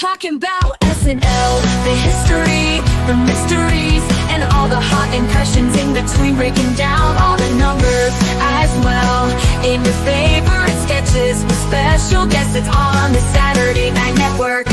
talking about SNL, the history, the mysteries, and all the hot impressions in between, breaking down all the numbers as well. In your favorite sketches with special guests, it's on the Saturday Night Network.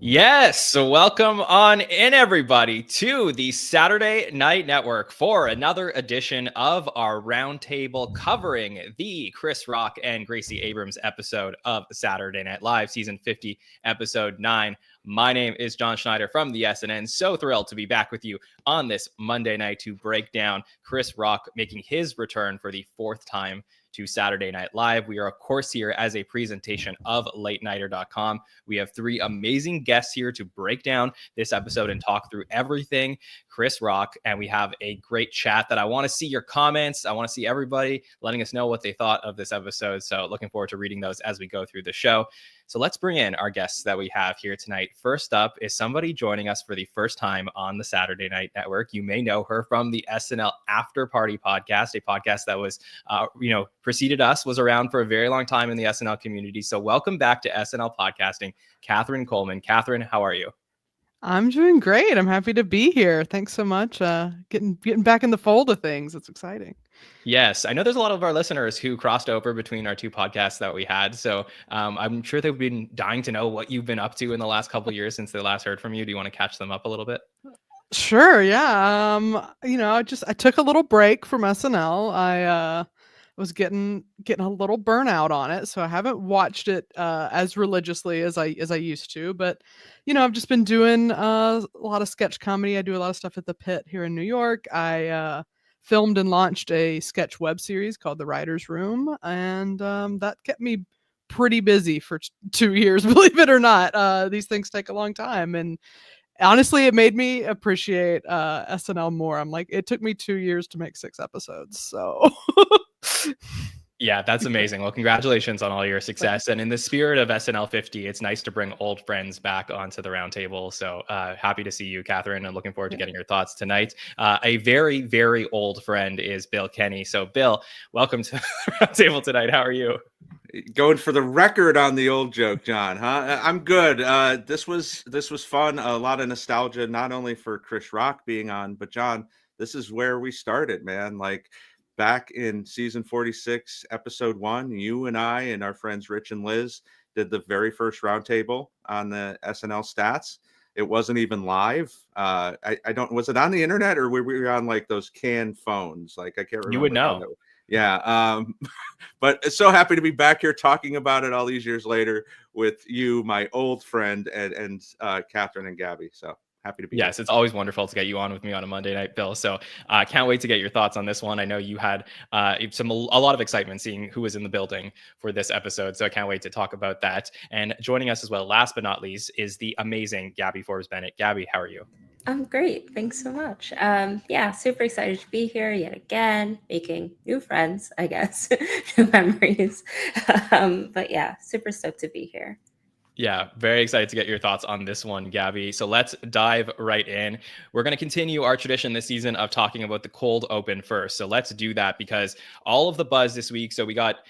Yes, so welcome on in, everybody, to the Saturday Night Network for another edition of our Roundtable covering the Chris Rock and Gracie Abrams episode of Saturday Night Live, Season 50, Episode 9. My name is Jon Schneider from the SNL. So thrilled to be back with you on this Monday night to break down Chris Rock making his return for the fourth time to Saturday Night Live. We are, of course, here as a presentation of LateNighter.com. We have three amazing guests here to break down this episode and talk through everything Chris Rock. And we have a great chat that I want to see your comments. I want to see everybody letting us know what they thought of this episode. So looking forward to reading those as we go through the show. So let's bring in our guests that we have here tonight. First up is somebody joining us for the first time on the Saturday Night Network. You may know her from the SNL After Party podcast, a podcast that was, preceded us, was around for a very long time in the SNL community. So welcome back to SNL podcasting, Katherine Coleman. Katherine, how are you? I'm doing great. I'm happy to be here. Thanks so much. Getting back in the fold of things. It's exciting. Yes, I know there's a lot of our listeners who crossed over between our two podcasts that we had. So I'm sure they've been dying to know what you've been up to in the last couple of years since they last heard from you. Do you want to catch them up a little bit? Sure. Yeah. I took a little break from SNL. I was getting a little burnout on it, so I haven't watched it as religiously as I used to. But I've just been doing a lot of sketch comedy. I do a lot of stuff at the Pit here in New York. I filmed and launched a sketch web series called The Writer's Room, and that kept me pretty busy for 2 years, believe it or not. These things take a long time, and honestly, it made me appreciate SNL more. I'm like, it took me 2 years to make 6 episodes, so... Yeah, that's amazing. Well, congratulations on all your success. And in the spirit of SNL 50, it's nice to bring old friends back onto the roundtable. So happy to see you, Katherine, and looking forward to getting your thoughts tonight. A very, very old friend is Bill Kenney. So Bill, welcome to the roundtable tonight. How are you? Going for the record on the old joke, John, huh? I'm good. This was fun. A lot of nostalgia, not only for Chris Rock being on, but John, this is where we started, man. Like, back in season 46, episode 1, you and I and our friends Rich and Liz did the very first roundtable on the SNL stats. It wasn't even live. Was it on the internet, or were we on like those canned phones? Like, I can't remember. You would know. Yeah. But so happy to be back here talking about it all these years later with you, my old friend, and Katherine and Gabby. So happy to be here. Yes, it's always wonderful to get you on with me on a Monday night, Bill. So can't wait to get your thoughts on this one. I know you had a lot of excitement seeing who was in the building for this episode. So I can't wait to talk about that. And joining us as well, last but not least, is the amazing Gabby Forbes-Bennett. Gabby, how are you? I'm great. Thanks so much. Super excited to be here yet again, making new friends, I guess, new memories. But yeah, super stoked to be here. Yeah, very excited to get your thoughts on this one, Gabby. So let's dive right in. We're going to continue our tradition this season of talking about the cold open first. So let's do that because all of the buzz this week. So we got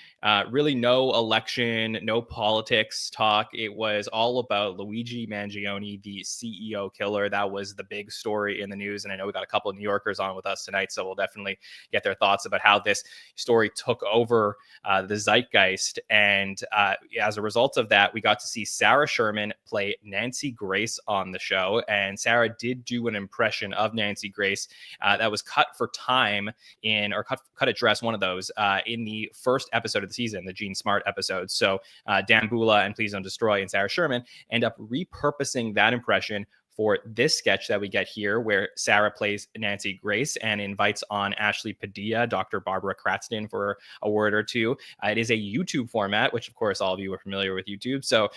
really no election, no politics talk. It was all about Luigi Mangione, the CEO killer. That was the big story in the news. And I know we got a couple of New Yorkers on with us tonight. So we'll definitely get their thoughts about how this story took over the zeitgeist. And as a result of that, we got to see Sarah Sherman play Nancy Grace on the show. And Sarah did do an impression of Nancy Grace that was cut for time cut at dress, one of those, in the first episode of the season, the Gene Smart episode. So Dan Bula and Please Don't Destroy and Sarah Sherman end up repurposing that impression for this sketch that we get here, where Sarah plays Nancy Grace and invites on Ashley Padilla, Dr. Barbara Kratzton, for a word or two. It is a YouTube format, which of course all of you are familiar with YouTube. So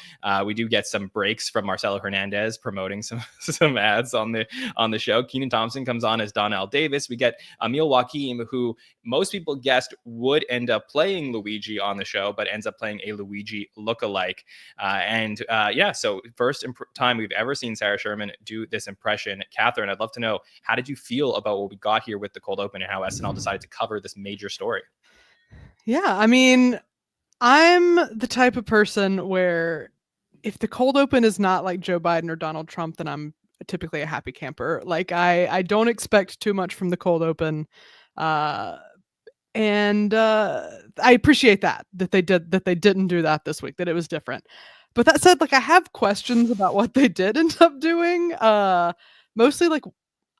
we do get some breaks from Marcelo Hernandez promoting some ads on the show. Kenan Thompson comes on as Donnell Davis. We get Emil Joachim, who most people guessed would end up playing Luigi on the show, but ends up playing a Luigi lookalike. So first time we've ever seen Sarah Sherman do this impression. Katherine, I'd love to know, how did you feel about what we got here with the cold open and how SNL decided to cover this major story? Yeah, I mean, I'm the type of person where if the cold open is not like Joe Biden or Donald Trump, then I'm typically a happy camper. Like I don't expect too much from the cold open. Uh and I appreciate that they didn't do that this week, that it was different. But that said, like I have questions about what they did end up doing. Mostly like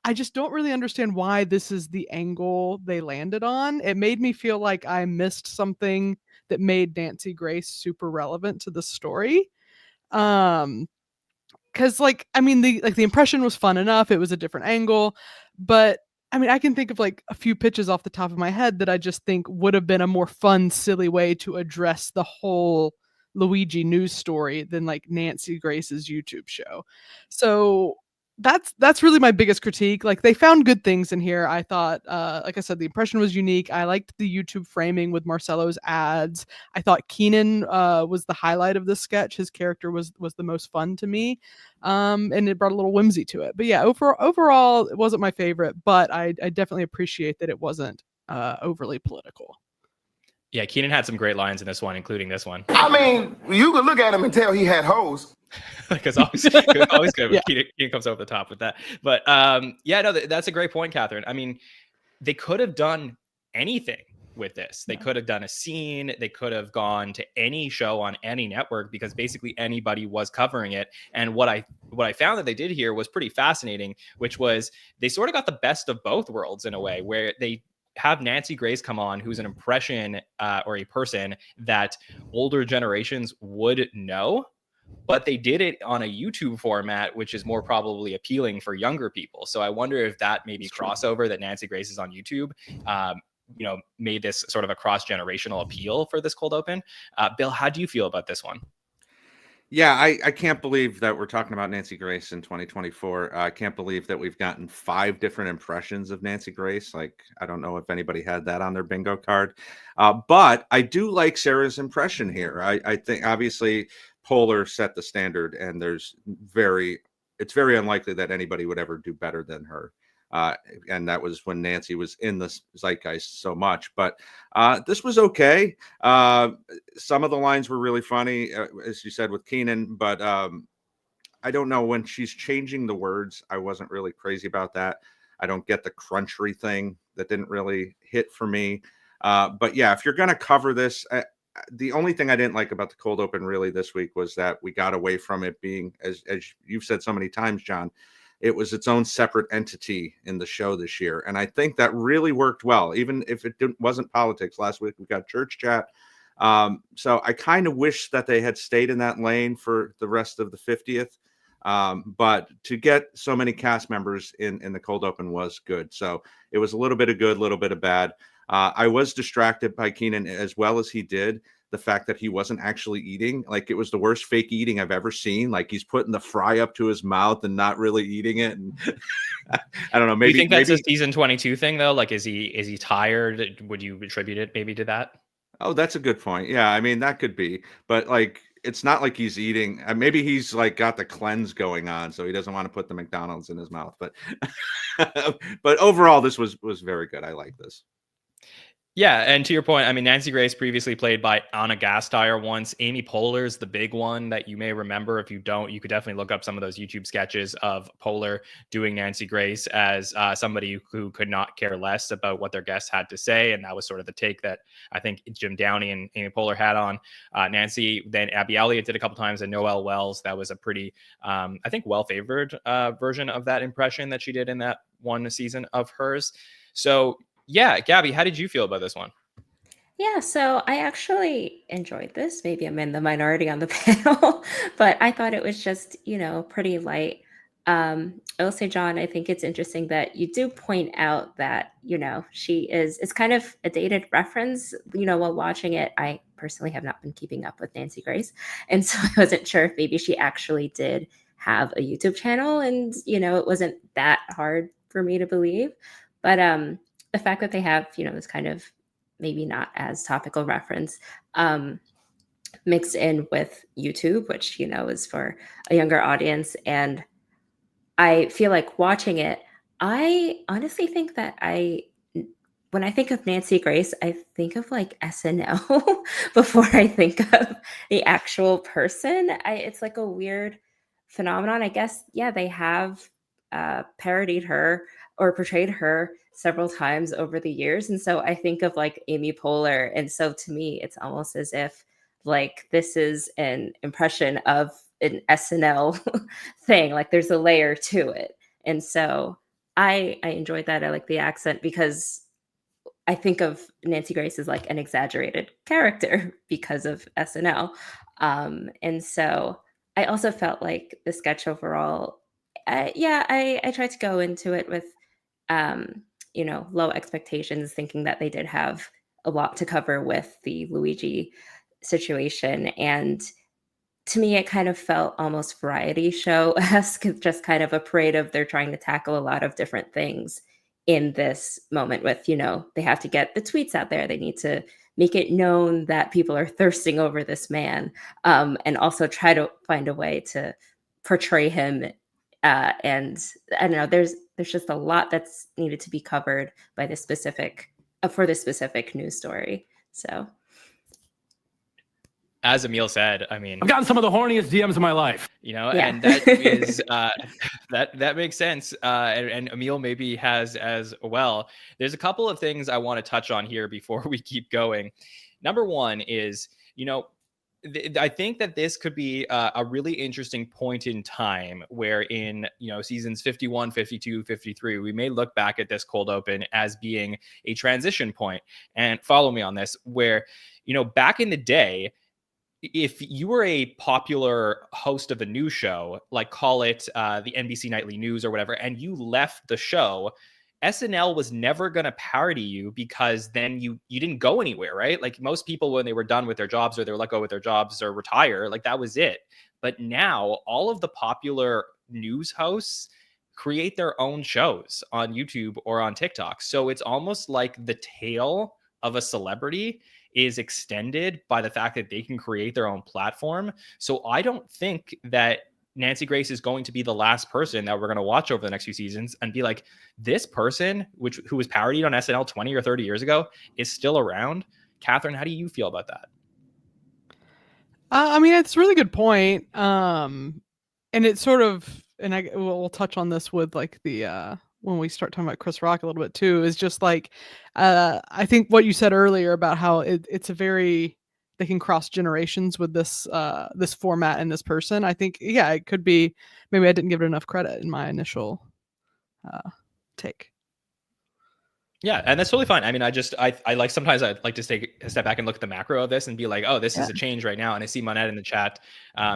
I just don't really understand why this is the angle they landed on. It made me feel like I missed something that made Nancy Grace super relevant to the story. Um, because like I mean the impression was fun enough. It was a different angle, but I mean I can think of like a few pitches off the top of my head that I just think would have been a more fun, silly way to address the whole Luigi news story than like Nancy Grace's YouTube show. So that's really my biggest critique. Like they found good things in here. I thought, like I said, the impression was unique. I liked the YouTube framing with Marcello's ads. I thought Keenan was the highlight of this sketch. His character was the most fun to me, and it brought a little whimsy to it. But yeah, overall, it wasn't my favorite, but I definitely appreciate that it wasn't overly political. Yeah, Keenan had some great lines in this one, including this one. I mean, you could look at him and tell he had hoes. Because always good when Keenan comes over the top with that. But yeah, no, that's a great point, Catherine. I mean, they could have done anything with this. They could have done a scene. They could have gone to any show on any network because basically anybody was covering it. And what I found that they did here was pretty fascinating, which was they sort of got the best of both worlds in a way, where they have Nancy Grace come on, who's an impression or a person that older generations would know, but they did it on a YouTube format, which is more probably appealing for younger people. So I wonder if that maybe crossover that Nancy Grace is on YouTube, made this sort of a cross-generational appeal for this cold open. Bill, how do you feel about this one? Yeah, I can't believe that we're talking about Nancy Grace in 2024. I can't believe that we've gotten 5 different impressions of Nancy Grace. Like, I don't know if anybody had that on their bingo card. But I do like Sarah's impression here. I think obviously Polar set the standard, and it's very unlikely that anybody would ever do better than her. And that was when Nancy was in the zeitgeist so much. But this was okay. Some of the lines were really funny, as you said, with Keenan. But I don't know, when she's changing the words, I wasn't really crazy about that. I don't get the crunchery thing. That didn't really hit for me. But yeah, if you're going to cover this, the only thing I didn't like about the cold open really this week was that we got away from it being, as you've said so many times, John, it was its own separate entity in the show this year. And I think that really worked well, even if it wasn't politics. Last week, we got church chat. So I kind of wish that they had stayed in that lane for the rest of the 50th. But to get so many cast members in the cold open was good. So it was a little bit of good, a little bit of bad. I was distracted by Keenan as well as he did. The fact that he wasn't actually eating, like it was the worst fake eating I've ever seen. Like he's putting the fry up to his mouth and not really eating it. And I don't know. Maybe you think that's a season 22 thing though? Like, is he tired? Would you attribute it maybe to that? Oh, that's a good point. Yeah, I mean that could be, but like it's not like he's eating. Maybe he's like got the cleanse going on, so he doesn't want to put the McDonald's in his mouth. But but overall, this was very good. I like this. Yeah, and to your point, I mean, Nancy Grace previously played by Anna Gasteyer once. Amy Poehler's the big one that you may remember. If you don't, you could definitely look up some of those YouTube sketches of Poehler doing Nancy Grace as somebody who could not care less about what their guests had to say. And that was sort of the take that I think Jim Downey and Amy Poehler had on Nancy. Then Abby Elliott did a couple times, and Noelle Wells. That was a pretty, I think, well-favored version of that impression that she did in that one season of hers. So yeah, Gabby, how did you feel about this one? Yeah, so I actually enjoyed this. Maybe I'm in the minority on the panel, but I thought it was just, pretty light. I will say, John, I think it's interesting that you do point out that, it's kind of a dated reference. While watching it, I personally have not been keeping up with Nancy Grace. And so I wasn't sure if maybe she actually did have a YouTube channel, and, it wasn't that hard for me to believe. But the fact that they have, this kind of maybe not as topical reference mixed in with YouTube, which, is for a younger audience. And I feel like watching it, I honestly think that when I think of Nancy Grace, I think of like SNL before I think of the actual person. It's like a weird phenomenon. I guess, yeah, they have parodied her or portrayed her several times over the years. And so I think of like Amy Poehler. And so to me, it's almost as if like this is an impression of an SNL thing. Like there's a layer to it. And so I enjoyed that. I like the accent because I think of Nancy Grace as like an exaggerated character because of SNL. And so I also felt like the sketch overall, I tried to go into it with, low expectations, thinking that they did have a lot to cover with the Luigi situation. And to me, it kind of felt almost variety show-esque, just kind of a parade of they're trying to tackle a lot of different things in this moment with, they have to get the tweets out there. They need to make it known that people are thirsting over this man, and also try to find a way to portray him. And I don't know, there's just a lot that's needed to be covered by this specific, for this specific news story. So. As Emil said, I mean, I've gotten some of the horniest DMs of my life. Yeah. And that is that makes sense. And Emil maybe has as well. There's a couple of things I want to touch on here before we keep going. Number one is, I think that this could be a really interesting point in time where in, seasons 51, 52, 53, we may look back at this cold open as being a transition point. And follow me on this, where, back in the day, if you were a popular host of a news show, like call it the NBC Nightly News or whatever, and you left the show, SNL was never going to parody you because then you didn't go anywhere, right? Like most people, when they were done with their jobs or they were let go with their jobs or retire, like that was it. But now all of the popular news hosts create their own shows on YouTube or on TikTok. So it's almost like the tail of a celebrity is extended by the fact that they can create their own platform. So I don't think that Nancy Grace is going to be the last person that we're going to watch over the next few seasons and be like, this person, who was parodied on SNL 20 or 30 years ago, is still around. Katherine, how do you feel about that? I mean, it's a really good point. And it's sort of, and we'll touch on this with like the when we start talking about Chris Rock a little bit too, is just like I think what you said earlier about how it's a very, they can cross generations with this this format and this person. I think, yeah, it could be, maybe I didn't give it enough credit in my initial take. Yeah, and that's totally fine. I mean, I like, sometimes I like to take a step back and look at the macro of this and be like, oh, this is a change right now. And I see Monette in the chat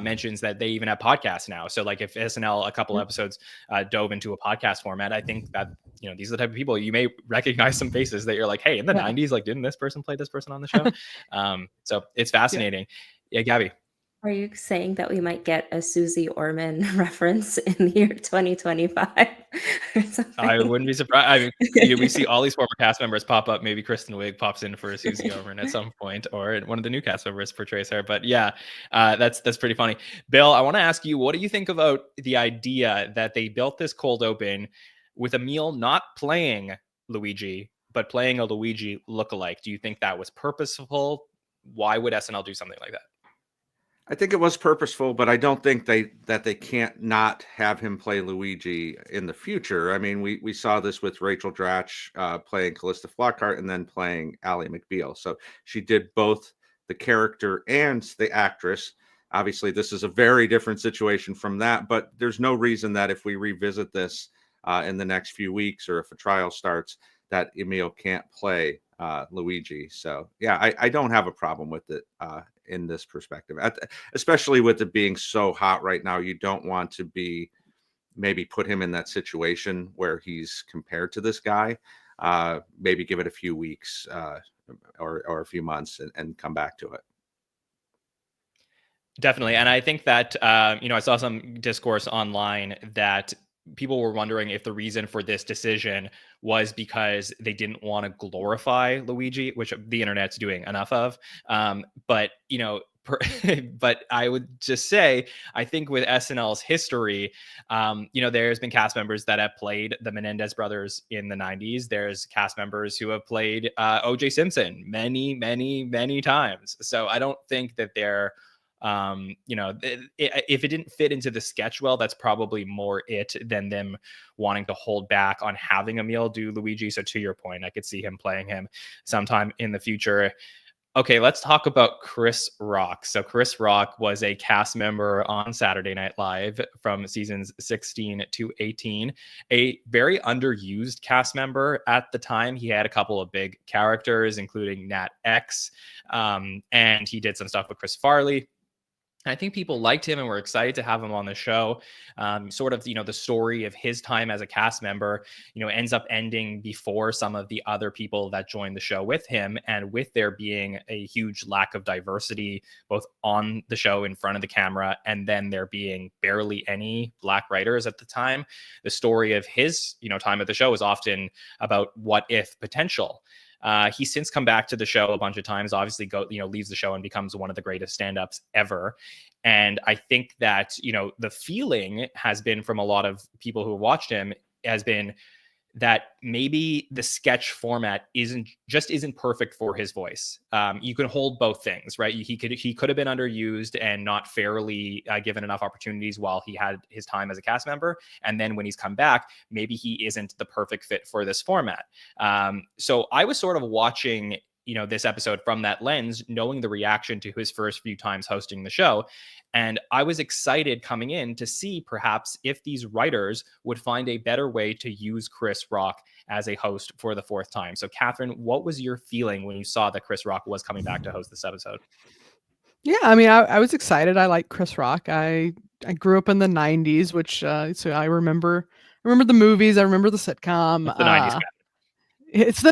mentions that they even have podcasts now. So like if SNL a couple episodes dove into a podcast format, I think that, these are the type of people you may recognize some faces that you're like, hey, in the 90s, like didn't this person play this person on the show? So it's fascinating. Yeah, Gabby. Are you saying that we might get a Susie Orman reference in the year 2025 or something? I wouldn't be surprised. I mean, we see all these former cast members pop up. Maybe Kristen Wiig pops in for a Susie Orman at some point, or one of the new cast members portrays her. But yeah, that's pretty funny. Bill, I want to ask you, what do you think about the idea that they built this cold open with Emil not playing Luigi, but playing a Luigi lookalike? Do you think that was purposeful? Why would SNL do something like that? I think it was purposeful, but I don't think they can't not have him play Luigi in the future. I mean, we saw this with Rachel Dratch playing Callista Flockhart and then playing Ally McBeal. So she did both the character and the actress. Obviously, this is a very different situation from that, but there's no reason that if we revisit this in the next few weeks or if a trial starts, that Emil can't play Luigi. So yeah, I don't have a problem with it in this perspective, especially with it being so hot right now. You don't want to maybe put him in that situation where he's compared to this guy. Maybe give it a few weeks or a few months and come back to it. Definitely. And I think that, I saw some discourse online that people were wondering if the reason for this decision was because they didn't want to glorify Luigi, which the internet's doing enough of. But, But I would just say, I think with SNL's history, there's been cast members that have played the Menendez brothers in the 90s. There's cast members who have played O.J. Simpson many, many, many times. So I don't think that they're, if it didn't fit into the sketch well, that's probably more it than them wanting to hold back on having Emil do Luigi. So to your point, I could see him playing him sometime in the future. Okay, let's talk about Chris Rock. So Chris Rock was a cast member on Saturday Night Live from seasons 16 to 18, a very underused cast member at the time. He had a couple of big characters, including Nat X, and he did some stuff with Chris Farley. I think people liked him and were excited to have him on the show. Sort of, the story of his time as a cast member, ends up ending before some of the other people that joined the show with him. And with there being a huge lack of diversity, both on the show in front of the camera, and then there being barely any Black writers at the time, the story of his, time at the show is often about what if potential. He's since come back to the show a bunch of times, obviously leaves the show and becomes one of the greatest stand-ups ever. And I think that, the feeling has been from a lot of people who have watched him has been that maybe the sketch format isn't perfect for his voice. You can hold both things, right? He could have been underused and not fairly given enough opportunities while he had his time as a cast member. And then when he's come back, maybe he isn't the perfect fit for this format. So I was sort of watching this episode from that lens, knowing the reaction to his first few times hosting the show. And I was excited coming in to see perhaps if these writers would find a better way to use Chris Rock as a host for the fourth time. So Katherine, what was your feeling when you saw that Chris Rock was coming back to host this episode? Yeah, I mean, I was excited. I like Chris Rock. I grew up in the 90s, which so I remember the movies. I remember the sitcom. It's the 90s. It's the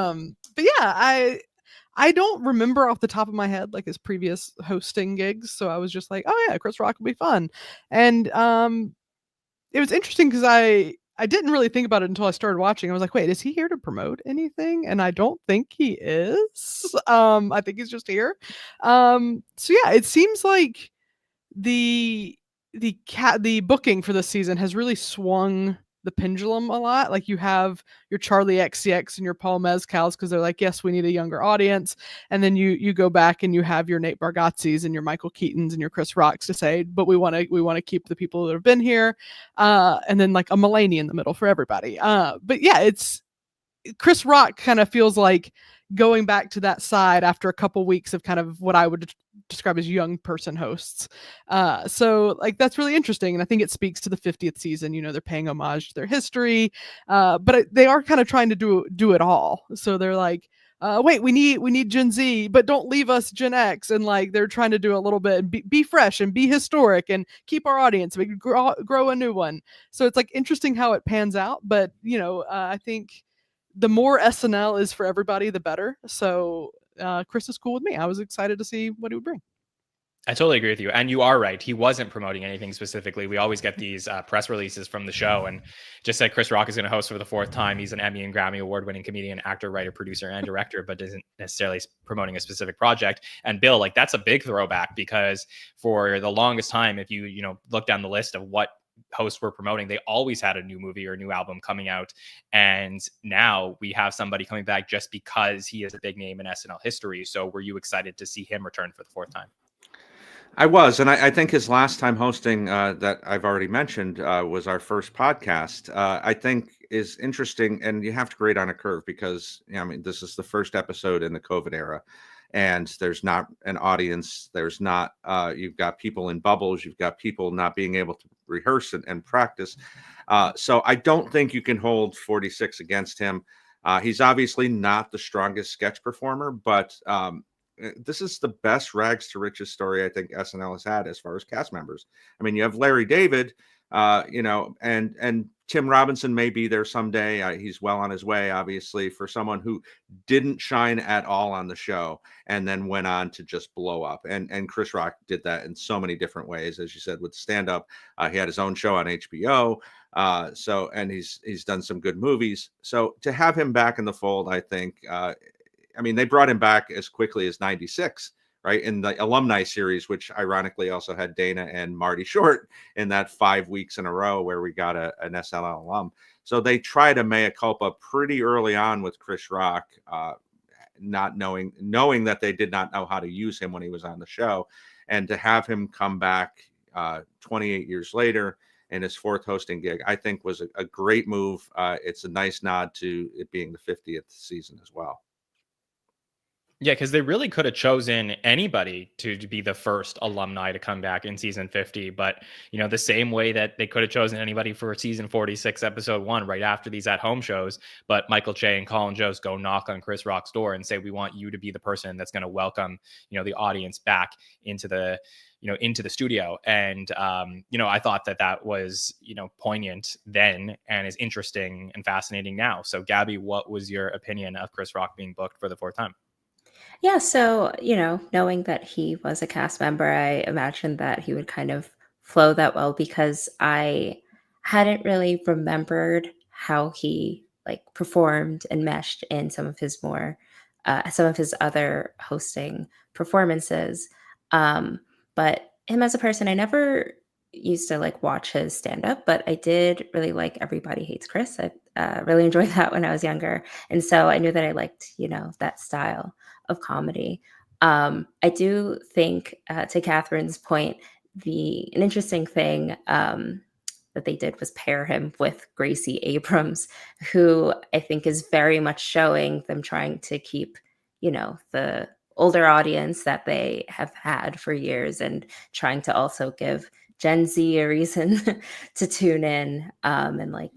90s. But yeah, I don't remember off the top of my head like his previous hosting gigs, so I was just like, oh yeah, Chris Rock will be fun. And it was interesting because I didn't really think about it until I started watching. I was like, wait, is he here to promote anything? And I don't think he is. I think he's just here. So yeah, it seems like the booking for this season has really swung the pendulum a lot. Like you have your Charlie XCX and your Paul Mescals because they're like, yes, we need a younger audience. And then you go back and you have your Nate Bargatze's and your Michael Keatons and your Chris Rocks to say, but we want to keep the people that have been here. And then like a Mulaney in the middle for everybody. But yeah, it's Chris Rock kind of feels like going back to that side after a couple weeks of kind of what I would describe as young person hosts. So like that's really interesting. And I think it speaks to the 50th season. They're paying homage to their history, but they are kind of trying to do it all. So they're like, wait, we need Gen Z, but don't leave us Gen X. And like they're trying to do a little bit and be fresh and be historic and keep our audience. We can grow a new one. So it's like interesting how it pans out. But I think the more SNL is for everybody, the better. So Chris is cool with me. I was excited to see what he would bring. I totally agree with you. And you are right. He wasn't promoting anything specifically. We always get these press releases from the show and just said Chris Rock is going to host for the fourth time. He's an Emmy and Grammy award-winning comedian, actor, writer, producer, and director, but isn't necessarily promoting a specific project. And Bill, like that's a big throwback because for the longest time, if you look down the list of what hosts were promoting, they always had a new movie or a new album coming out. And now we have somebody coming back just because he is a big name in SNL history. So were you excited to see him return for the fourth time? I was, and I think his last time hosting that I've already mentioned was our first podcast. I think is interesting, and you have to grade on a curve because this is the first episode in the COVID era, and there's not an audience. There's not you've got people in bubbles. You've got people not being able to rehearse and practice. So I don't think you can hold 46 against him. He's obviously not the strongest sketch performer, but this is the best rags to riches story I think SNL has had as far as cast members. I mean, you have Larry David, and Tim Robinson may be there someday. He's well on his way, obviously, for someone who didn't shine at all on the show and then went on to just blow up. And Chris Rock did that in so many different ways, as you said, with stand-up. He had his own show on HBO. And he's done some good movies. So to have him back in the fold, I think, they brought him back as quickly as 96 right? In the alumni series, which ironically also had Dana and Marty Short in that 5 weeks in a row where we got an SNL alum. So they tried a mea culpa pretty early on with Chris Rock, not knowing that they did not know how to use him when he was on the show, and to have him come back 28 years later in his fourth hosting gig, I think was a great move. It's a nice nod to it being the 50th season as well. Yeah, because they really could have chosen anybody to be the first alumni to come back in season 50. But, the same way that they could have chosen anybody for season 46, episode 1, right after these at-home shows. But Michael Che and Colin Jost go knock on Chris Rock's door and say, we want you to be the person that's going to welcome, the audience back into the studio. And, I thought that was, poignant then and is interesting and fascinating now. So, Gabby, what was your opinion of Chris Rock being booked for the fourth time? Yeah, so, knowing that he was a cast member, I imagined that he would kind of flow that well because I hadn't really remembered how he performed and meshed in some of his other hosting performances. But him as a person, I never used to watch his stand up, but I did really like Everybody Hates Chris. I really enjoyed that when I was younger. And so I knew that I liked, that style of comedy. I do think, to Catherine's point, an interesting thing that they did was pair him with Gracie Abrams, who I think is very much showing them trying to keep, the older audience that they have had for years and trying to also give Gen Z a reason to tune in and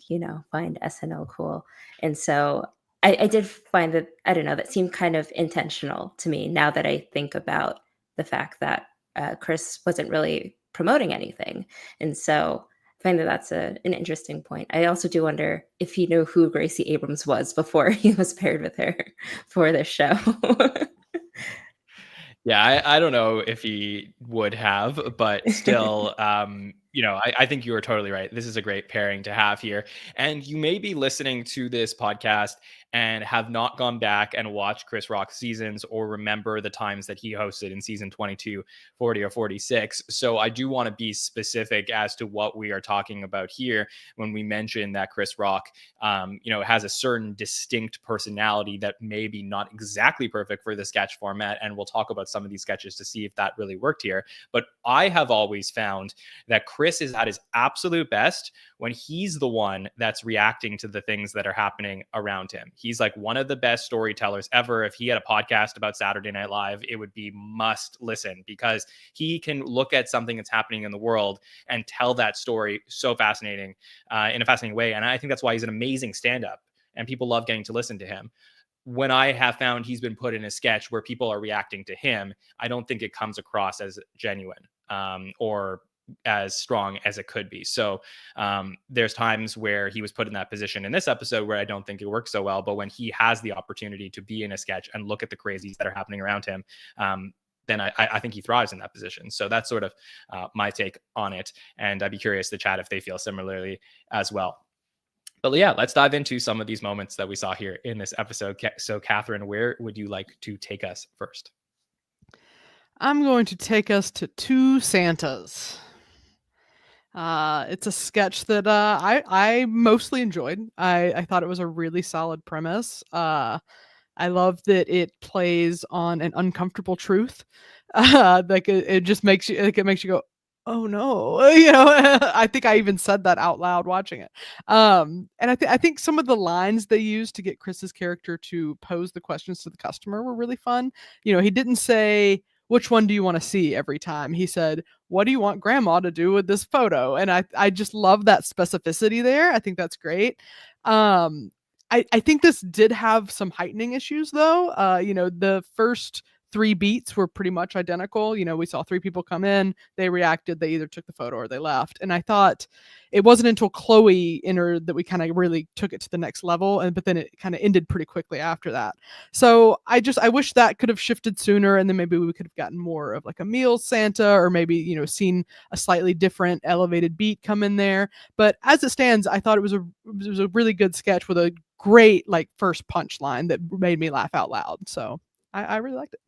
find SNL cool. And so I did find that, I don't know, that seemed kind of intentional to me now that I think about the fact that Chris wasn't really promoting anything. And so I find that that's an interesting point. I also do wonder if he knew who Gracie Abrams was before he was paired with her for this show. Yeah, I don't know if he would have, but still, I think you were totally right. This is a great pairing to have here. And you may be listening to this podcast and have not gone back and watched Chris Rock's seasons or remember the times that he hosted in season 22, 40, or 46. So I do want to be specific as to what we are talking about here when we mention that Chris Rock, has a certain distinct personality that may be not exactly perfect for the sketch format. And we'll talk about some of these sketches to see if that really worked here. But I have always found that Chris is at his absolute best when he's the one that's reacting to the things that are happening around him. He's like one of the best storytellers ever. If he had a podcast about Saturday Night Live, it would be must listen because he can look at something that's happening in the world and tell that story so fascinating, in a fascinating way. And I think that's why he's an amazing stand-up and people love getting to listen to him. When I have found he's been put in a sketch where people are reacting to him, I don't think it comes across as genuine or as strong as it could be. So there's times where he was put in that position in this episode where I don't think it works so well, but when he has the opportunity to be in a sketch and look at the crazies that are happening around him, then I think he thrives in that position. So that's sort of my take on it. And I'd be curious to chat if they feel similarly as well. But yeah, let's dive into some of these moments that we saw here in this episode. So Katherine, where would you like to take us first? I'm going to take us to Two Santas. It's a sketch that I mostly enjoyed. I thought it was a really solid premise. I love that it plays on an uncomfortable truth. It just makes you it makes you go, oh no, I think I even said that out loud watching it. And I think some of the lines they used to get Chris's character to pose the questions to the customer were really fun. He didn't say, which one do you want to see every time? He said, what do you want grandma to do with this photo? And I just love that specificity there. I think that's great. I think this did have some heightening issues though. The first 3 beats were pretty much identical. We saw 3 people come in, they reacted, they either took the photo or they left. And I thought it wasn't until Chloe entered that we kind of really took it to the next level. But then it kind of ended pretty quickly after that. So I wish that could have shifted sooner. And then maybe we could have gotten more of like a meal Santa, or maybe, seen a slightly different elevated beat come in there. But as it stands, I thought it was a really good sketch with a great first punchline that made me laugh out loud. So I really liked it.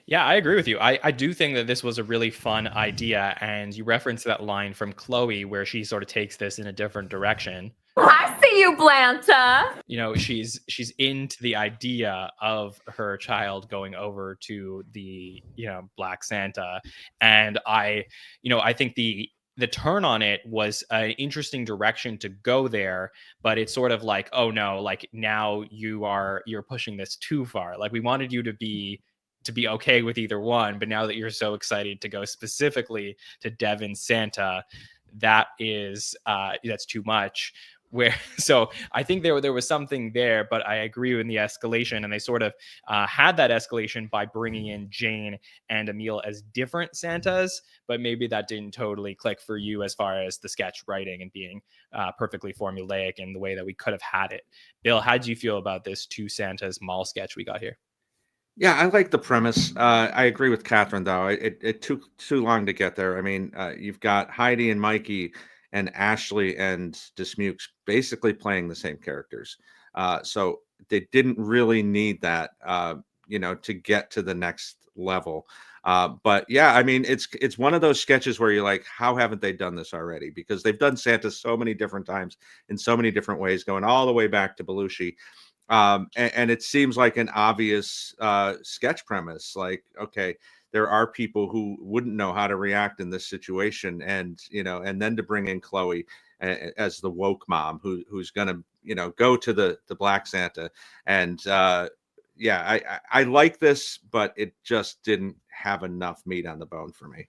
Yeah, I agree with you. I do think that this was a really fun idea. And you referenced that line from Chloe where she sort of takes this in a different direction. I see you, Blanta. You know, she's into the idea of her child going over to the, you know, Black Santa. And I think the turn on it was an interesting direction to go there, but it's sort of like, oh no, like now you're pushing this too far. Like we wanted you to be okay with either one, but now that you're so excited to go specifically to Devin Santa, that is that's too much. Where so I think there was something there, but I agree with the escalation, and they sort of had that escalation by bringing in Jane and Emil as different Santas, but maybe that didn't totally click for you as far as the sketch writing and being perfectly formulaic in the way that we could have had it. Bill, how do you feel about this two Santas mall sketch we got here? Yeah, I like the premise. I agree with Catherine, though. It took too long to get there. I mean, you've got Heidi and Mikey and Ashley and Dismukes basically playing the same characters. So they didn't really need that, to get to the next level. But yeah, I mean, it's one of those sketches where you're like, how haven't they done this already? Because they've done Santa so many different times in so many different ways, going all the way back to Belushi. And it seems like an obvious sketch premise. Like, okay, there are people who wouldn't know how to react in this situation, and and then to bring in Chloe as the woke mom who's gonna go to the Black Santa, and I like this, but it just didn't have enough meat on the bone for me.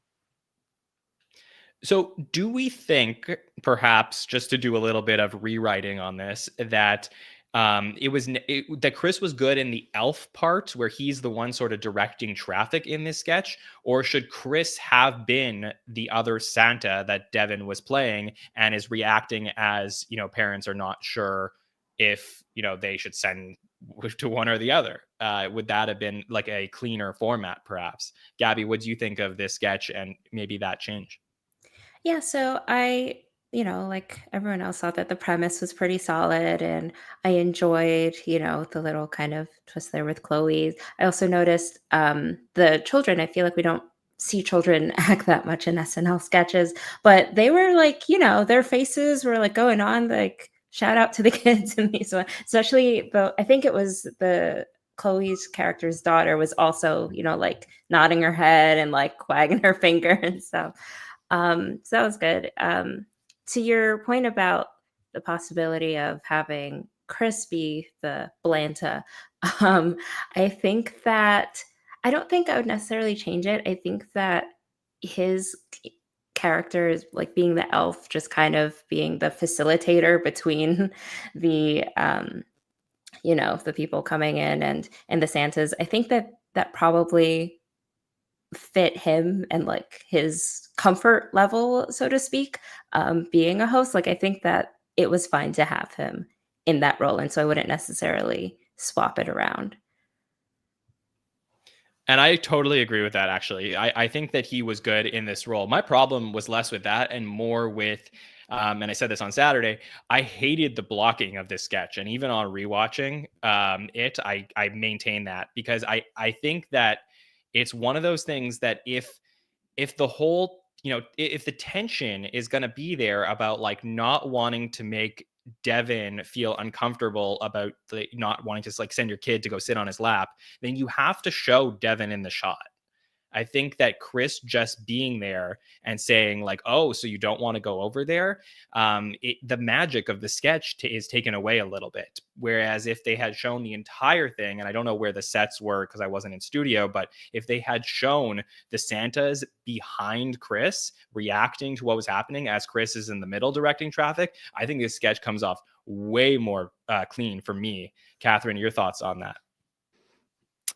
So, do we think, perhaps, just to do a little bit of rewriting on this, that that Chris was good in the elf part, where he's the one sort of directing traffic in this sketch, or should Chris have been the other Santa that Devin was playing and is reacting as parents are not sure if they should send to one or the other? Would that have been like a cleaner format, perhaps? Gabby, what do you think of this sketch and maybe that change? Yeah, so I, like everyone else, thought that the premise was pretty solid, and I enjoyed, the little kind of twist there with Chloe. I also noticed the children. I feel like we don't see children act that much in SNL sketches, but they were like, their faces were like going on, like shout out to the kids in these ones, especially I think it was the Chloe's character's daughter was also, like nodding her head and like wagging her finger and stuff. So that was good. To your point about the possibility of having Chris be the Blanta, I think that I don't think I would necessarily change it. I think that his character is like being the elf, just kind of being the facilitator between the the people coming in and the Santas. I think that probably fit him and like his comfort level, so to speak, being a host. Like I think that it was fine to have him in that role, and so I wouldn't necessarily swap it around. And I totally agree with that, actually. I think that he was good in this role. My problem was less with that and more with, and I said this on Saturday, I hated the blocking of this sketch. And even on rewatching I maintain that, because I think that it's one of those things that if the whole, if the tension is going to be there about like not wanting to make Devin feel uncomfortable about not wanting to like send your kid to go sit on his lap, then you have to show Devin in the shot. I think that Chris just being there and saying like, oh, so you don't want to go over there, the magic of the sketch is taken away a little bit. Whereas if they had shown the entire thing, and I don't know where the sets were because I wasn't in studio, but if they had shown the Santas behind Chris reacting to what was happening as Chris is in the middle directing traffic, I think this sketch comes off way more clean for me. Catherine, your thoughts on that?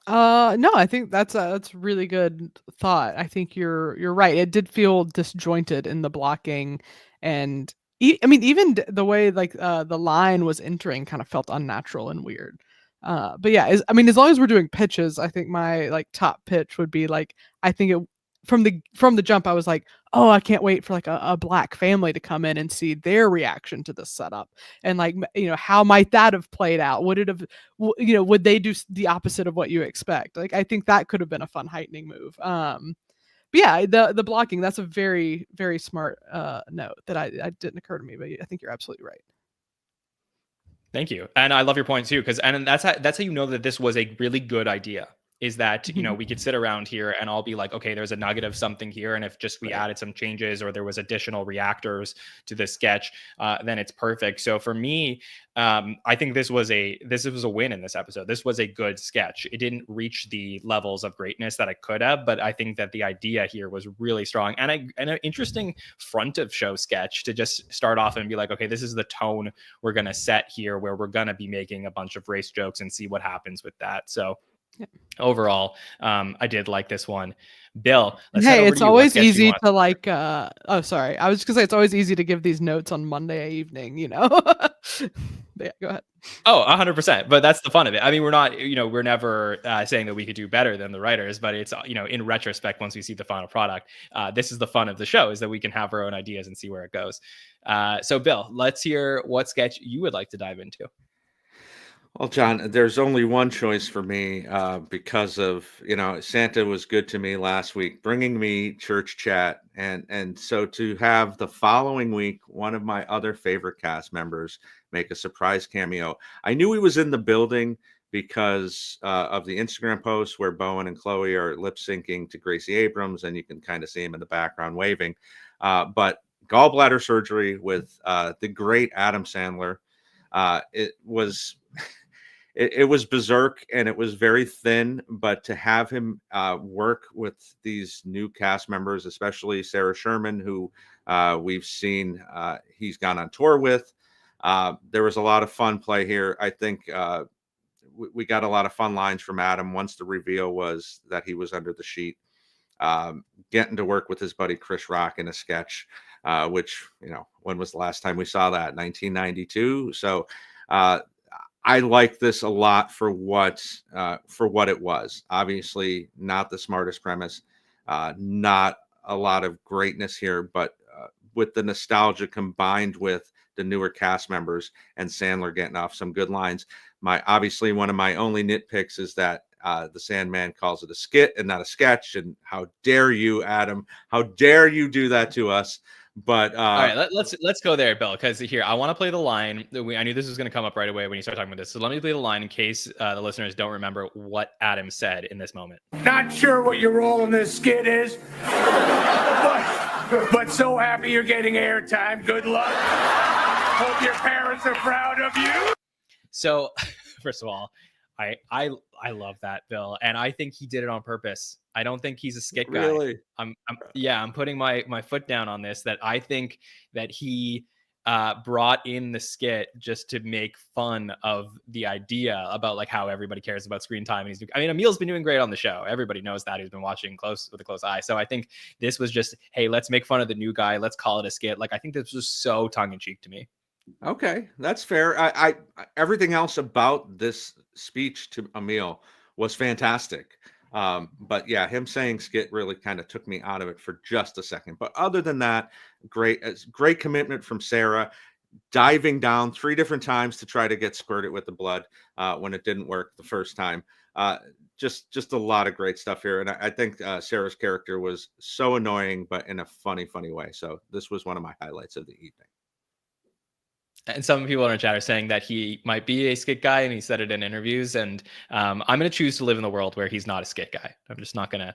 No, I think that's really good thought. I think you're right. It did feel disjointed in the blocking, and I mean, even the way like the line was entering kind of felt unnatural and weird. But yeah, I mean, as long as we're doing pitches, I think my like top pitch would be like, I think it from the jump, I was like, oh, I can't wait for like a black family to come in and see their reaction to this setup. And like, how might that have played out? Would it have, would they do the opposite of what you expect? Like, I think that could have been a fun heightening move. But yeah, the blocking, that's a very, very smart note that I didn't occur to me, but I think you're absolutely right. Thank you. And I love your point too, because and that's how you know that this was a really good idea. Is that, we could sit around here and all be like, okay, there's a nugget of something here. And if just we added some changes or there was additional reactors to the sketch, then it's perfect. So for me, I think this was a win in this episode. This was a good sketch. It didn't reach the levels of greatness that it could have, but I think that the idea here was really strong and an interesting front of show sketch to just start off and be like, okay, this is the tone we're going to set here, where we're going to be making a bunch of race jokes and see what happens with that. So overall, I did like this one. Bill, let's head over it's to you. always easy to like oh sorry, I was just gonna say it's always easy to give these notes on Monday evening, But yeah, go ahead. Oh, 100%. But that's the fun of it. I mean, we're not, we're never saying that we could do better than the writers, but it's, in retrospect, once we see the final product, this is the fun of the show, is that we can have our own ideas and see where it goes. So Bill, let's hear what sketch you would like to dive into. Well, John, there's only one choice for me because of, Santa was good to me last week, bringing me church chat. And so to have the following week, one of my other favorite cast members make a surprise cameo. I knew he was in the building because of the Instagram post where Bowen and Chloe are lip syncing to Gracie Abrams, and you can kind of see him in the background waving. But gallbladder surgery with the great Adam Sandler. It was berserk and it was very thin, but to have him work with these new cast members, especially Sarah Sherman, who we've seen he's gone on tour with, there was a lot of fun play here. I think we got a lot of fun lines from Adam once the reveal was that he was under the sheet, getting to work with his buddy Chris Rock in a sketch, which, when was the last time we saw that? 1992. So I like this a lot for what it was. Obviously, not the smartest premise, not a lot of greatness here, but with the nostalgia combined with the newer cast members and Sandler getting off some good lines. Obviously one of my only nitpicks is that the Sandman calls it a skit and not a sketch. And how dare you, Adam? How dare you do that to us? But all right, let's go there, Bill, because here I want to play the line. I knew this was going to come up right away when you start talking about this. So let me play the line in case the listeners don't remember what Adam said in this moment. Not sure what your role in this skit is, but so happy you're getting airtime. Good luck. Hope your parents are proud of you. So, first of all, I love that, Bill, and I think he did it on purpose. I don't think he's a skit guy. Really? I'm putting my foot down on this, that I think that he brought in the skit just to make fun of the idea about like how everybody cares about screen time. And Emil's been doing great on the show. Everybody knows that. He's been watching with a close eye. So I think this was just, hey, let's make fun of the new guy. Let's call it a skit. Like, I think this was so tongue in cheek to me. Okay, that's fair. I everything else about this speech to Emil was fantastic. But yeah, him saying skit really kind of took me out of it for just a second. But other than that, great commitment from Sarah, diving down 3 different times to try to get squirted with the blood when it didn't work the first time. Just a lot of great stuff here. And I think Sarah's character was so annoying, but in a funny way. So this was one of my highlights of the evening. And some people in our chat are saying that he might be a skit guy, and he said it in interviews. And I'm going to choose to live in the world where he's not a skit guy. I'm just not gonna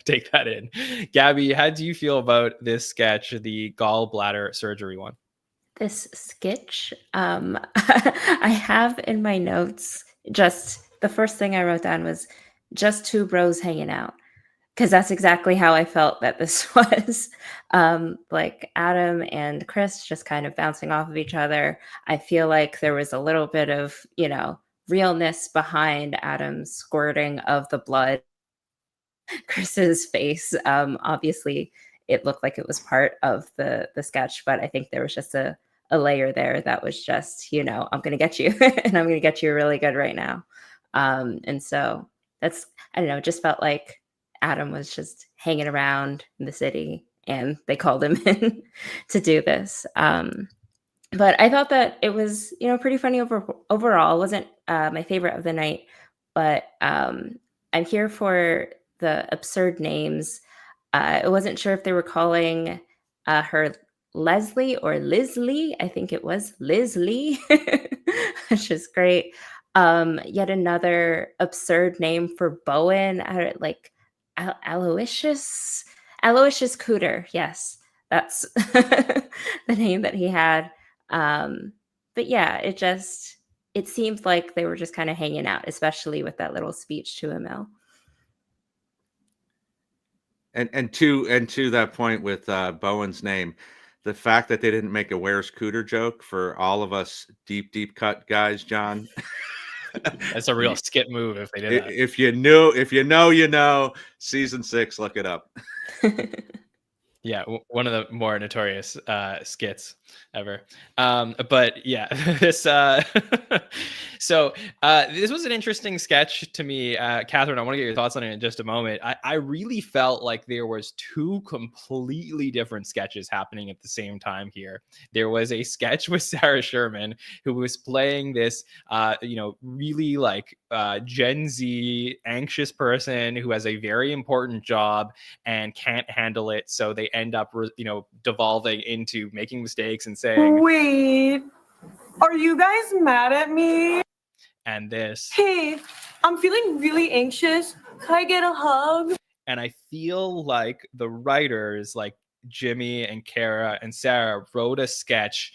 take that in. Gabby, how do you feel about this sketch, the gallbladder surgery one? This sketch, I have in my notes, just the first thing I wrote down was just 2 bros hanging out. Because that's exactly how I felt that this was. Like Adam and Chris just kind of bouncing off of each other. I feel like there was a little bit of, realness behind Adam's squirting of the blood. Chris's face, obviously, it looked like it was part of the sketch, but I think there was just a layer there that was just, I'm going to get you, and I'm going to get you really good right now. And so that's, I don't know, just felt like Adam was just hanging around in the city and they called him in to do this. But I thought that it was, pretty funny overall. It wasn't my favorite of the night, but I'm here for the absurd names. I wasn't sure if they were calling her Leslie or Liz-Lee. I think it was Liz-Lee, which is great. Yet another absurd name for Bowen, like Aloysius Cooter. Yes, that's the name that he had. But yeah, it seemed like they were just kind of hanging out, especially with that little speech to Emil. And to that point with Bowen's name, the fact that they didn't make a "Where's Cooter" joke for all of us deep cut guys, John. That's a real skit move if they did that. If you know, season 6, look it up. Yeah, one of the more notorious skits ever. But yeah, this so this was an interesting sketch to me. Katherine, I want to get your thoughts on it in just a moment. I really felt like there was 2 completely different sketches happening at the same time here. There was a sketch with Sarah Sherman, who was playing this really like Gen Z anxious person who has a very important job and can't handle it, so they end up devolving into making mistakes and saying, "Wait, are you guys mad at me?" And this, "Hey, I'm feeling really anxious. Can I get a hug?" And I feel like the writers, like Jimmy and Kara and Sarah, wrote a sketch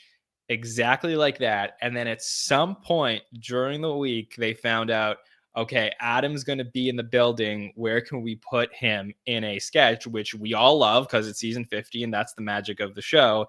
exactly like that. And then at some point during the week, they found out, okay, Adam's going to be in the building. Where can we put him in a sketch, which we all love because it's season 50 and that's the magic of the show.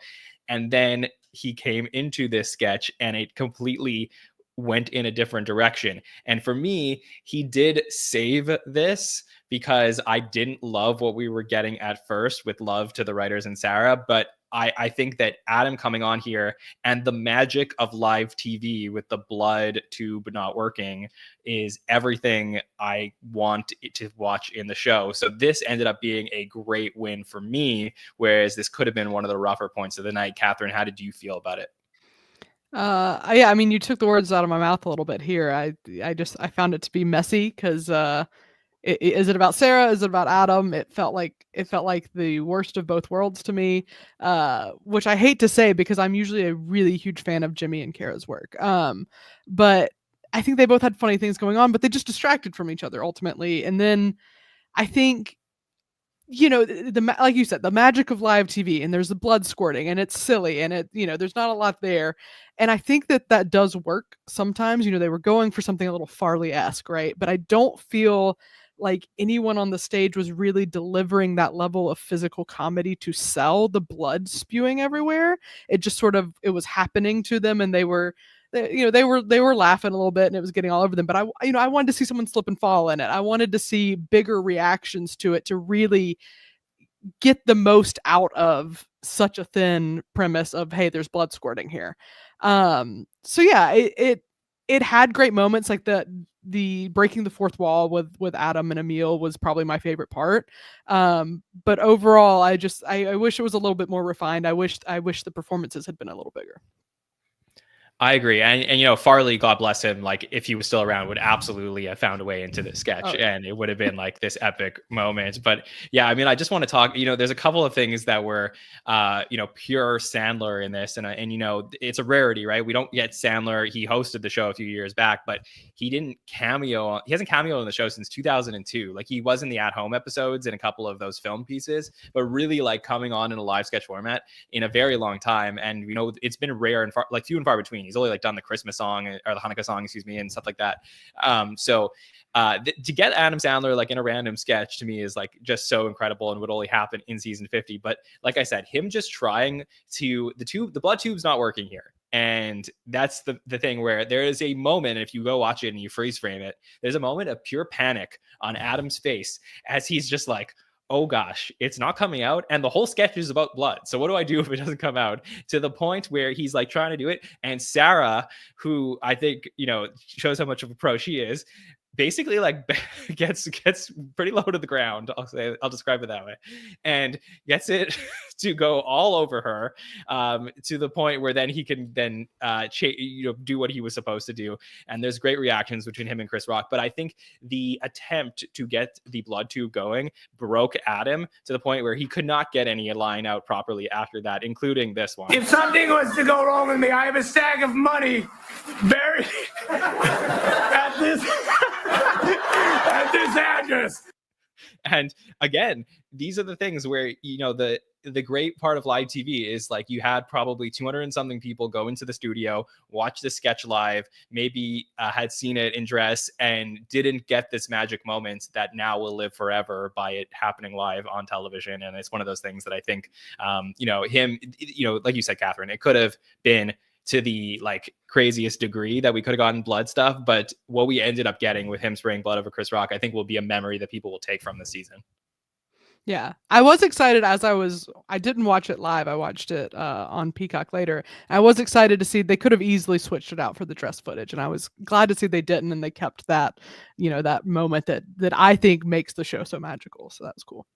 And then he came into this sketch and it completely went in a different direction. And for me, he did save this because I didn't love what we were getting at first, with love to the writers and Sarah. But I think that Adam coming on here and the magic of live TV with the blood tube not working is everything I want to watch in the show. So this ended up being a great win for me, whereas this could have been one of the rougher points of the night. Katherine, how did you feel about it? Yeah, I mean, you took the words out of my mouth a little bit here. I found it to be messy because is it about Sarah? Is it about Adam? It felt like the worst of both worlds to me, which I hate to say because I'm usually a really huge fan of Jimmy and Kara's work. But I think they both had funny things going on, but they just distracted from each other ultimately. And then I think, like you said, the magic of live TV, and there's the blood squirting and it's silly and there's not a lot there. And I think that does work sometimes. They were going for something a little Farley-esque, right? But I don't feel like anyone on the stage was really delivering that level of physical comedy to sell the blood spewing everywhere. It just it was happening to them, and they were laughing a little bit, and it was getting all over them. But I wanted to see someone slip and fall in it. I wanted to see bigger reactions to it to really get the most out of such a thin premise of, hey, there's blood squirting here. So yeah, it had great moments, like the breaking the fourth wall with Adam and Emil was probably my favorite part. But overall, I wish it was a little bit more refined. I wish the performances had been a little bigger. I agree. And Farley, God bless him, like if he was still around, would absolutely have found a way into this sketch, and it would have been like this epic moment. But yeah, I mean, I just want to talk, there's a couple of things that were, pure Sandler in this. And it's a rarity, right? We don't get Sandler. He hosted the show a few years back, but he didn't cameo. He hasn't cameoed on the show since 2002. Like he was in the at-home episodes and a couple of those film pieces, but really like coming on in a live sketch format in a very long time. And, it's been rare and few and far between. He's only like done the Christmas song or the Hanukkah song, and stuff like that. To get Adam Sandler like in a random sketch to me is like just so incredible and would only happen in season 50. But like I said, him just trying to the blood tube's not working here. And that's the thing where there is a moment, if you go watch it and you freeze frame it, there's a moment of pure panic on Adam's face as he's just like, oh gosh, it's not coming out. And the whole sketch is about blood. So what do I do if it doesn't come out? To the point where he's like trying to do it. And Sarah, who I think, shows how much of a pro she is, basically like gets pretty low to the ground. I'll describe it that way, and gets it to go all over her, to the point where then he can then do what he was supposed to do. And there's great reactions between him and Chris Rock. But I think the attempt to get the blood tube going broke Adam to the point where he could not get any line out properly after that, including this one. If something was to go wrong with me, I have a stack of money buried at this address. And again, these are the things where, the great part of live TV is like you had probably 200 and something people go into the studio, watch the sketch live, maybe had seen it in dress and didn't get this magic moment that now will live forever by it happening live on television. And it's one of those things that I think, him, like you said, Catherine, it could have been to the like craziest degree that we could have gotten blood stuff. But what we ended up getting with him spraying blood over Chris Rock, I think will be a memory that people will take from the season. Yeah, I was excited I didn't watch it live. I watched it on Peacock later. I was excited to see they could have easily switched it out for the dress footage. And I was glad to see they didn't. And they kept that, that moment that I think makes the show so magical. So that's cool.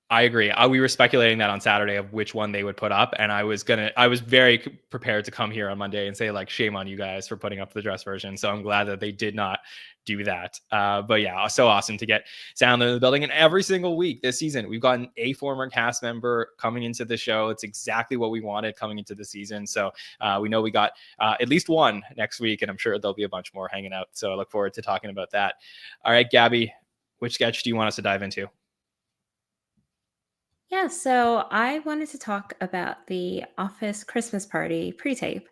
I agree. We were speculating that on Saturday of which one they would put up. And I was very prepared to come here on Monday and say like, shame on you guys for putting up the dress version. So I'm glad that they did not do that. But yeah, so awesome to get Sandler in the building. And every single week this season, we've gotten a former cast member coming into the show. It's exactly what we wanted coming into the season. So we know we got at least one next week, and I'm sure there'll be a bunch more hanging out. So I look forward to talking about that. All right, Gabby, which sketch do you want us to dive into? Yeah, so I wanted to talk about the Office Christmas Party pre-tape.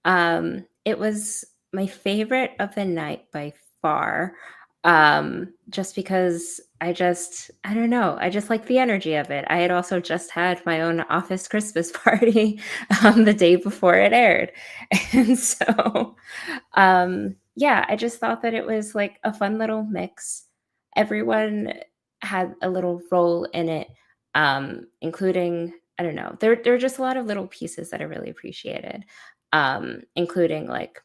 It was my favorite of the night by far, just because I don't know, I just like the energy of it. I had also just had my own Office Christmas party the day before it aired. And so, yeah, I just thought that it was like a fun little mix. Everyone had a little role in it. Including, I don't know, there are just a lot of little pieces that I really appreciated, including like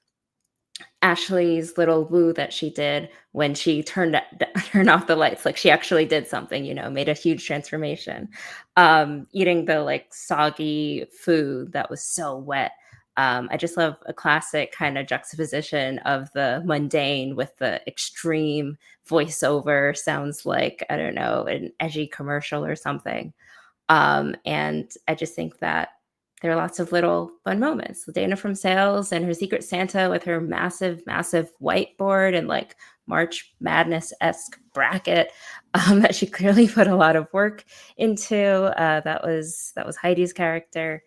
Ashley's little woo that she did when she turned off the lights. Like she actually did something, made a huge transformation. Eating the like soggy food that was so wet. I just love a classic kind of juxtaposition of the mundane with the extreme voiceover. Sounds like, I don't know, an edgy commercial or something. And I just think that there are lots of little fun moments. Dana from sales and her Secret Santa with her massive, massive whiteboard and like March Madness-esque bracket that she clearly put a lot of work into. That was Heidi's character.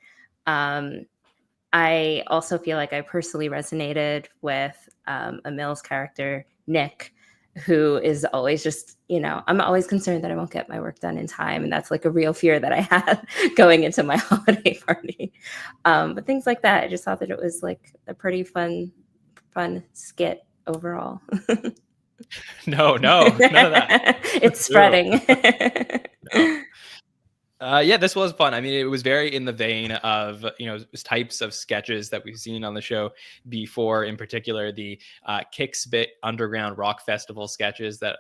I also feel like I personally resonated with Emil's character, Nick, who is always just, I'm always concerned that I won't get my work done in time. And that's like a real fear that I had going into my holiday party. But things like that, I just thought that it was like a pretty fun skit overall. No, none of that. It's spreading. No. Yeah, this was fun. I mean, it was very in the vein of, types of sketches that we've seen on the show before, in particular, the Kickspit Underground Rock Festival sketches that,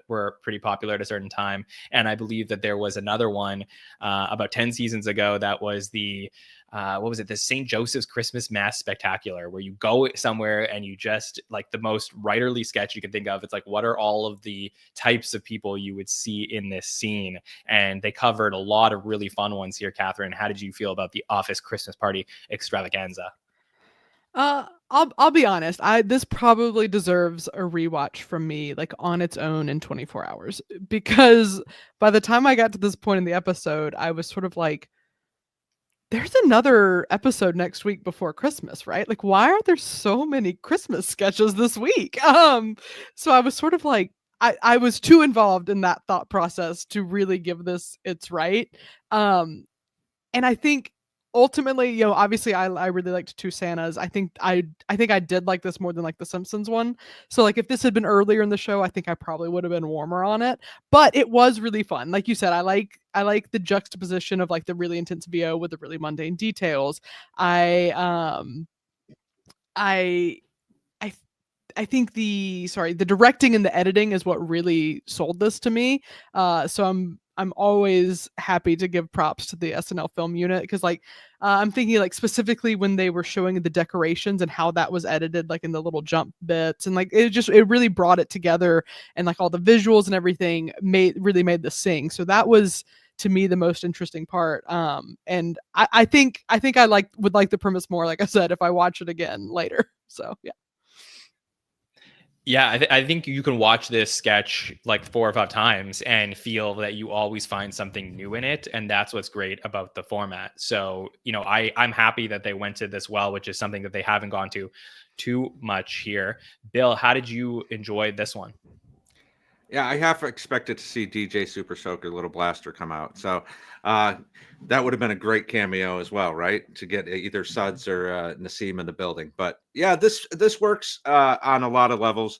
were pretty popular at a certain time. And I believe that there was another one about 10 seasons ago that was the the St. Joseph's Christmas Mass Spectacular, where you go somewhere and you just like the most writerly sketch you can think of. It's like, what are all of the types of people you would see in this scene? And they covered a lot of really fun ones here. Catherine, how did you feel about the Office Christmas Party extravaganza? I'll be honest. This probably deserves a rewatch from me, like on its own in 24 hours, because by the time I got to this point in the episode, I was sort of like, there's another episode next week before Christmas, right? Like, why are there so many Christmas sketches this week? So I was sort of like, I was too involved in that thought process to really give this its right. And I think ultimately, obviously I really liked Two Santas. I think I did like this more than like the Simpsons one. So like if this had been earlier in the show, I think I probably would have been warmer on it. But it was really fun. Like you said, I like the juxtaposition of like the really intense VO with the really mundane think the directing and the editing is what really sold this to me. So I'm always happy to give props to the SNL film unit, because I'm thinking like specifically when they were showing the decorations and how that was edited, like in the little jump bits, and like it really brought it together, and like all the visuals and everything really made the sing. So that was, to me, the most interesting part. And I think I would like the premise more, like I said, if I watch it again later. So yeah. Yeah, I think you can watch this sketch like 4 or 5 times and feel that you always find something new in it, and that's what's great about the format. So, I'm happy that they went to this well, which is something that they haven't gone to too much here. Bill, how did you enjoy this one? Yeah, I half expected to see DJ Super Soaker Little Blaster come out. So that would have been a great cameo as well, right? To get either Suds or Nassim in the building. But yeah, this works on a lot of levels.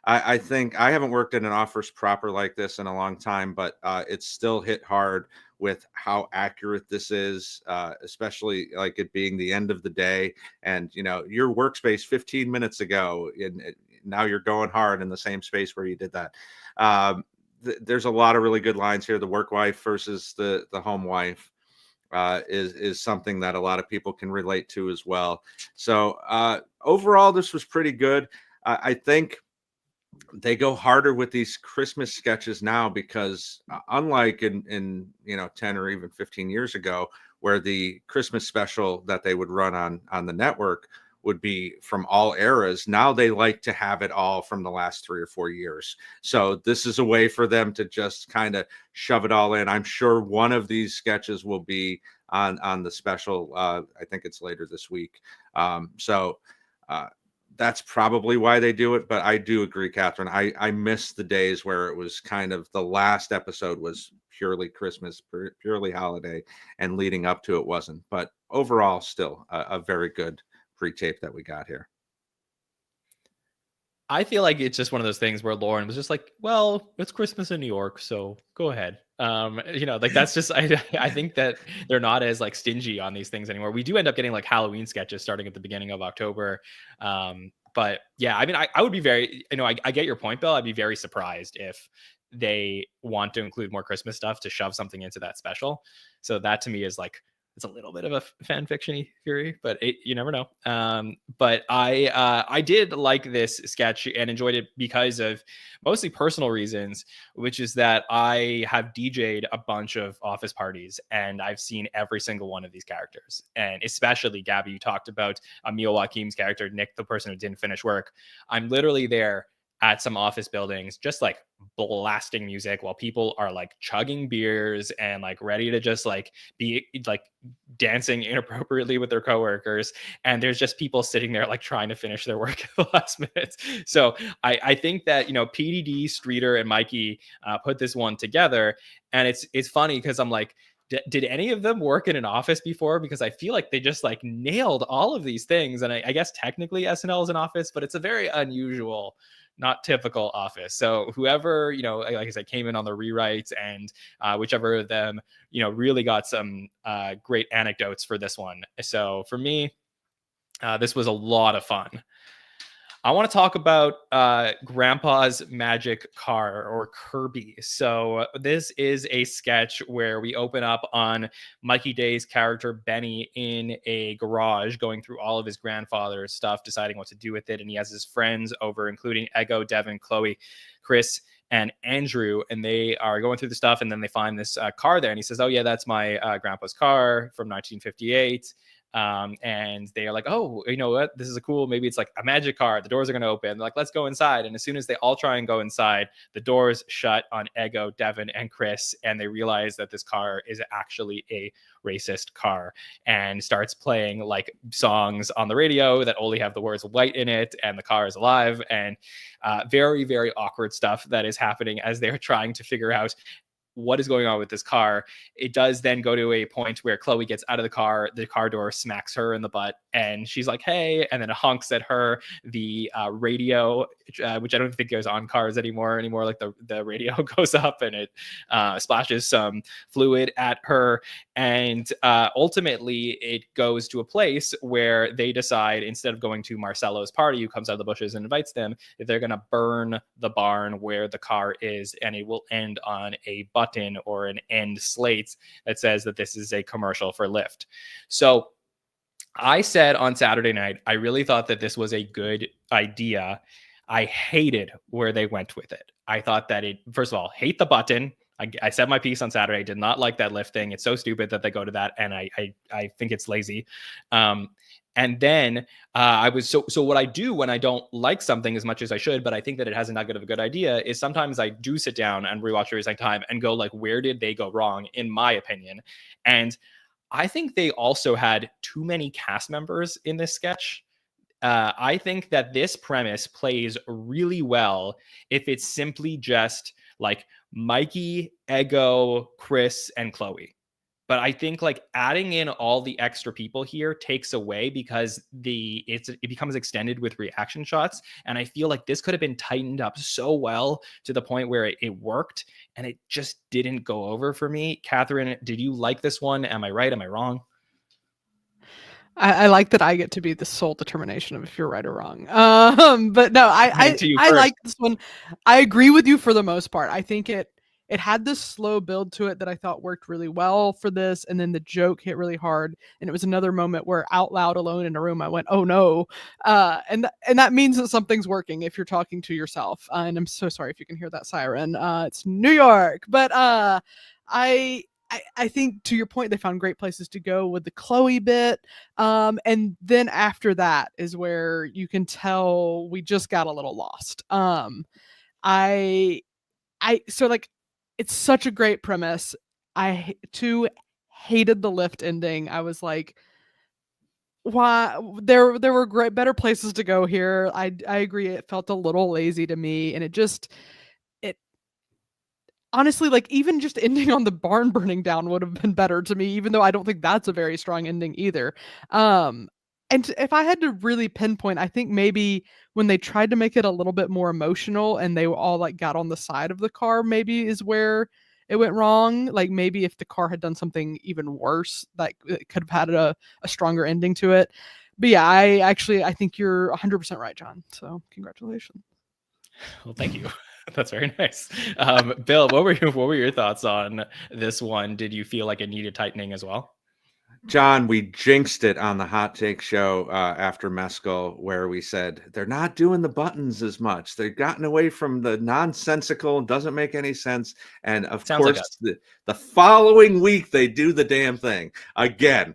I think I haven't worked in an office proper like this in a long time, but it's still hit hard with how accurate this is, especially like it being the end of the day, and your workspace 15 minutes ago, and now you're going hard in the same space where you did that. There's a lot of really good lines here. The work wife versus the home wife is something that a lot of people can relate to as well. So overall, this was pretty good. I think they go harder with these Christmas sketches now, because unlike in 10 or even 15 years ago, where the Christmas special that they would run on the network would be from all eras, now they like to have it all from the last 3 or 4 years. So this is a way for them to just kind of shove it all in. I'm sure one of these sketches will be on the special. I think it's later this week. So that's probably why they do it. But I do agree, Catherine. I miss the days where it was kind of the last episode was purely Christmas, purely holiday, and leading up to it wasn't. But overall, still a very good pre-tape that we got here. I feel like it's just one of those things where Lauren was just like, well, it's Christmas in New York, so go ahead. Like that's just, I think that they're not as like stingy on these things anymore. We do end up getting like Halloween sketches starting at the beginning of October. But yeah, I mean, I would be very, I get your point, Bill. I'd be very surprised if they want to include more Christmas stuff to shove something into that special. So that to me is like, it's a little bit of a fan fiction-y theory, but you never know. But I did like this sketch and enjoyed it because of mostly personal reasons, which is that I have DJ'd a bunch of office parties and I've seen every single one of these characters. And especially Gabby, you talked about Emil Joachim's character, Nick, the person who didn't finish work. I'm literally there at some office buildings, just like blasting music while people are like chugging beers and like ready to just like be like dancing inappropriately with their coworkers. And there's just people sitting there like trying to finish their work at the last minute. So I think that, PDD, Streeter, and Mikey put this one together. And it's funny because I'm like, did any of them work in an office before? Because I feel like they just like nailed all of these things. And I guess technically SNL is an office, but it's a very unusual, not typical office. So whoever, like I said, came in on the rewrites, and whichever of them, really got some great anecdotes for this one. So for me, this was a lot of fun. I want to talk about Grandpa's Magic Car, or Kirby. So this is a sketch where we open up on Mikey Day's character Benny in a garage going through all of his grandfather's stuff, deciding what to do with it. And he has his friends over, including Ego, Devin, Chloe, Chris, and Andrew, and they are going through the stuff, and then they find this car there, and he says, oh yeah, that's my grandpa's car from 1958. And they are like, oh, you know what? This is maybe it's like a magic car. The doors are going to open. They're like, let's go inside. And as soon as they all try and go inside, the doors shut on Ego, Devin, and Chris. And they realize that this car is actually a racist car, and starts playing like songs on the radio that only have the words white in it. And the car is alive, and very, very awkward stuff that is happening as they're trying to figure out what is going on with this car. It does then go to a point where Chloe gets out of the car door smacks her in the butt, and she's like, hey, and then it honks at her. The radio, which I don't think goes on cars anymore, like the radio goes up, and it splashes some fluid at her. And ultimately it goes to a place where they decide, instead of going to Marcello's party, who comes out of the bushes and invites them, that they're going to burn the barn where the car is, and it will end on a button or an end slate that says that this is a commercial for Lyft. So I said on Saturday night, I really thought that this was a good idea. I hated where they went with it. I thought that first of all, hate the button. I said my piece on Saturday. I did not like that Lyft thing. It's so stupid that they go to that, and I think it's lazy. And then I was so what I do when I don't like something as much as I should, but I think that it hasn't that good of a good idea, is sometimes I do sit down and rewatch every second time and go like, where did they go wrong, in my opinion? And I think they also had too many cast members in this sketch. I think that this premise plays really well if it's simply just like Mikey, Ego, Chris, and Chloe. But I think like adding in all the extra people here takes away, because it becomes extended with reaction shots. And I feel like this could have been tightened up so well to the point where it worked, and it just didn't go over for me. Katherine, did you like this one? Am I right? Am I wrong? I like that I get to be the sole determination of if you're right or wrong. But no, I like this one. I agree with you for the most part. I think it had this slow build to it that I thought worked really well for this, and then the joke hit really hard, and it was another moment where out loud, alone in a room, I went, "Oh no!" And that means that something's working if you're talking to yourself. And I'm so sorry if you can hear that siren. It's New York, but I think, to your point, they found great places to go with the Chloe bit. And then after that is where you can tell we just got a little lost. So like, it's such a great premise. I too hated the Lyft ending. I was like, why? There were better places to go here. I agree. It felt a little lazy to me, and it honestly, like, even just ending on the barn burning down would have been better to me, even though I don't think that's a very strong ending either. And if I had to really pinpoint, I think maybe when they tried to make it a little bit more emotional and they all like got on the side of the car, maybe is where it went wrong. Like, maybe if the car had done something even worse, like, it could have had a stronger ending to it. But yeah, I think you're 100% right, John. So congratulations. Well, thank you. That's very nice. Bill, what were your thoughts on this one? Did you feel like it needed tightening as well? John, we jinxed it on the Hot Take show after Mescal, where we said they're not doing the buttons as much. They've gotten away from the nonsensical, doesn't make any sense. And of course, the following week, they do the damn thing again.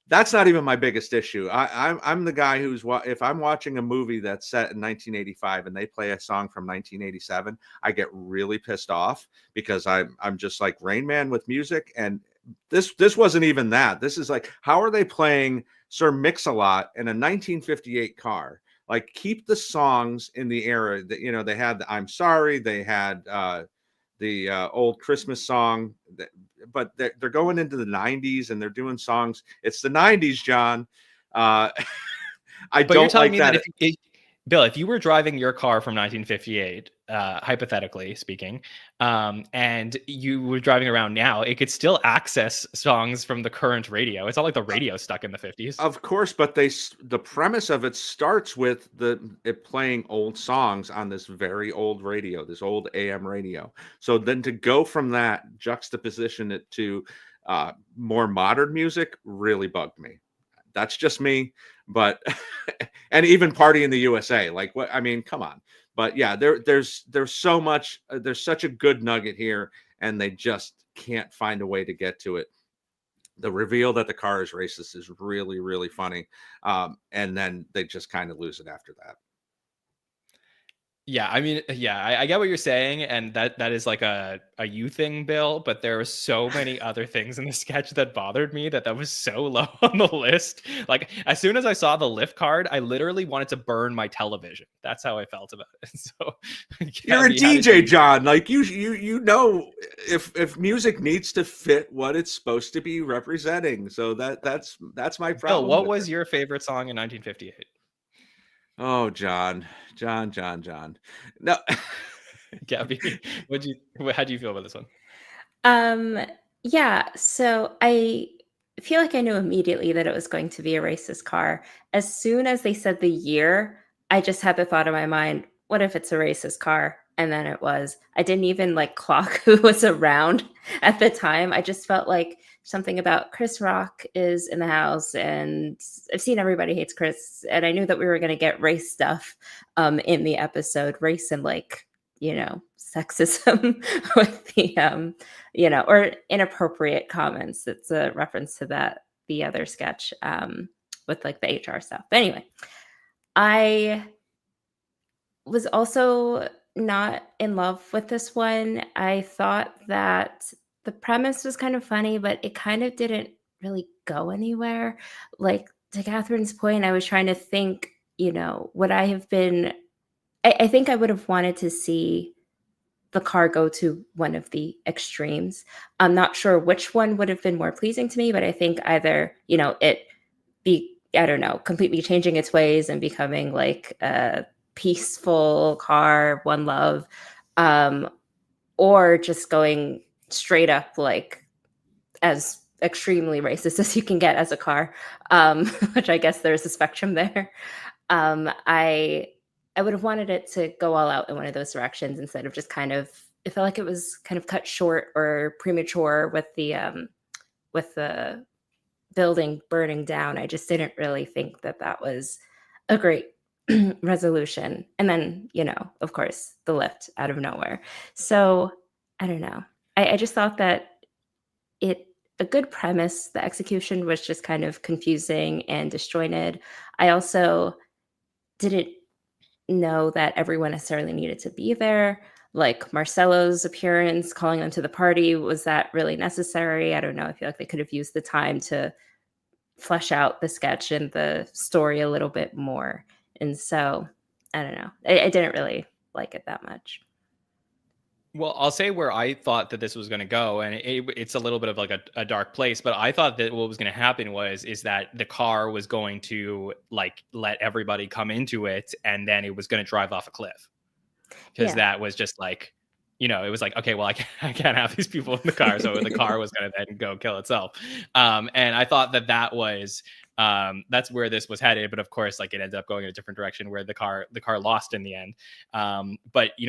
That's not even my biggest issue. I'm the guy who's, if I'm watching a movie that's set in 1985 and they play a song from 1987, I get really pissed off, because I'm just like Rain Man with music. And this wasn't even that. This is like, how are they playing Sir Mix-a-Lot in a 1958 car? Like, keep the songs in the era that, you know, they had the I'm Sorry, they had the old Christmas song, but they're going into the 90s and they're doing songs. It's the 90s, John. But don't like that. Bill, if you were driving your car from 1958, hypothetically speaking, and you were driving around now, it could still access songs from the current radio. It's not like the radio stuck in the 50s. Of course, but the premise of it starts with it playing old songs on this very old radio, this old AM radio. So then to go from that, juxtaposition it to more modern music, really bugged me. That's just me, but and even Party in the USA, like, what? I mean, come on. But yeah, there's so much. There's such a good nugget here, and they just can't find a way to get to it. The reveal that the car is racist is really, really funny, and then they just kind of lose it after that. Yeah, I mean, yeah, I get what you're saying, and that is like a you thing, Bill. But there were so many other things in the sketch that bothered me that was so low on the list. Like as soon as I saw the lift card, I literally wanted to burn my television. That's how I felt about it. So, You're a Gabby, how did DJ, you- John. Like you know if music needs to fit what it's supposed to be representing. So that's my Bill, problem. what with was it. your favorite song in 1958? Oh, John. No. Gabby, how do you feel about this one? Yeah, so I feel like I knew immediately that it was going to be a racist car. As soon as they said the year, I just had the thought in my mind, what if it's a racist car? And then it was. I didn't even like clock who was around at the time. I just felt like something about Chris Rock is in the house, and I've seen Everybody Hates Chris, and I knew that we were going to get race stuff in the episode, race and like, sexism with the or inappropriate comments. It's a reference to the other sketch with like the HR stuff. But anyway, I was also not in love with this one. I thought that the premise was kind of funny, but it kind of didn't really go anywhere. Like to Catherine's point, I was trying to think, would I have been, I think I would have wanted to see the car go to one of the extremes. I'm not sure which one would have been more pleasing to me, but I think either, it be, I don't know, completely changing its ways and becoming like a peaceful car, one love, or just going straight up like as extremely racist as you can get as a car, which I guess there's a spectrum there. I would have wanted it to go all out in one of those directions instead of just kind of, it felt like it was kind of cut short or premature with the building burning down. I just didn't really think that was a great resolution. And then, of course, the lift out of nowhere. So I don't know. I just thought that a good premise, the execution was just kind of confusing and disjointed. I also didn't know that everyone necessarily needed to be there. Like Marcelo's appearance, calling them to the party, was that really necessary? I don't know. I feel like they could have used the time to flesh out the sketch and the story a little bit more. And so, I don't know. I didn't really like it that much. Well, I'll say where I thought that this was going to go, and it's a little bit of like a dark place, but I thought that what was going to happen is that the car was going to like let everybody come into it, and then it was going to drive off a cliff, because that was just like, it was like, okay, well, I can't have these people in the car, so the car was going to then go kill itself. And I thought that was that's where this was headed, but of course, like it ended up going in a different direction where the car lost in the end. But in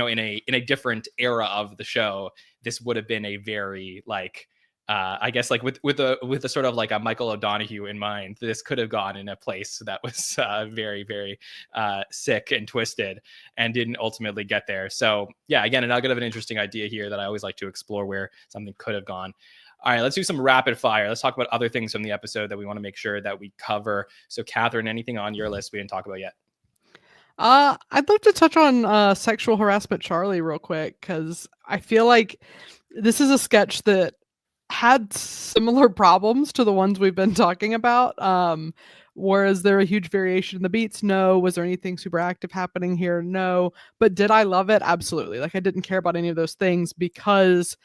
a different era of the show, this would have been a very like I guess like with a sort of like a Michael O'Donoghue in mind, this could have gone in a place that was very, very sick and twisted and didn't ultimately get there. So yeah, again, a nugget of an interesting idea here that I always like to explore where something could have gone. All right, let's do some rapid fire. Let's talk about other things from the episode that we want to make sure that we cover. So Katherine, anything on your list we didn't talk about yet? I'd love to touch on sexual harassment Charlie real quick, because I feel like this is a sketch that had similar problems to the ones we've been talking about. Whereas there a huge variation in the beats? No. Was there anything super active happening here? No. But did I love it? Absolutely. Like I didn't care about any of those things because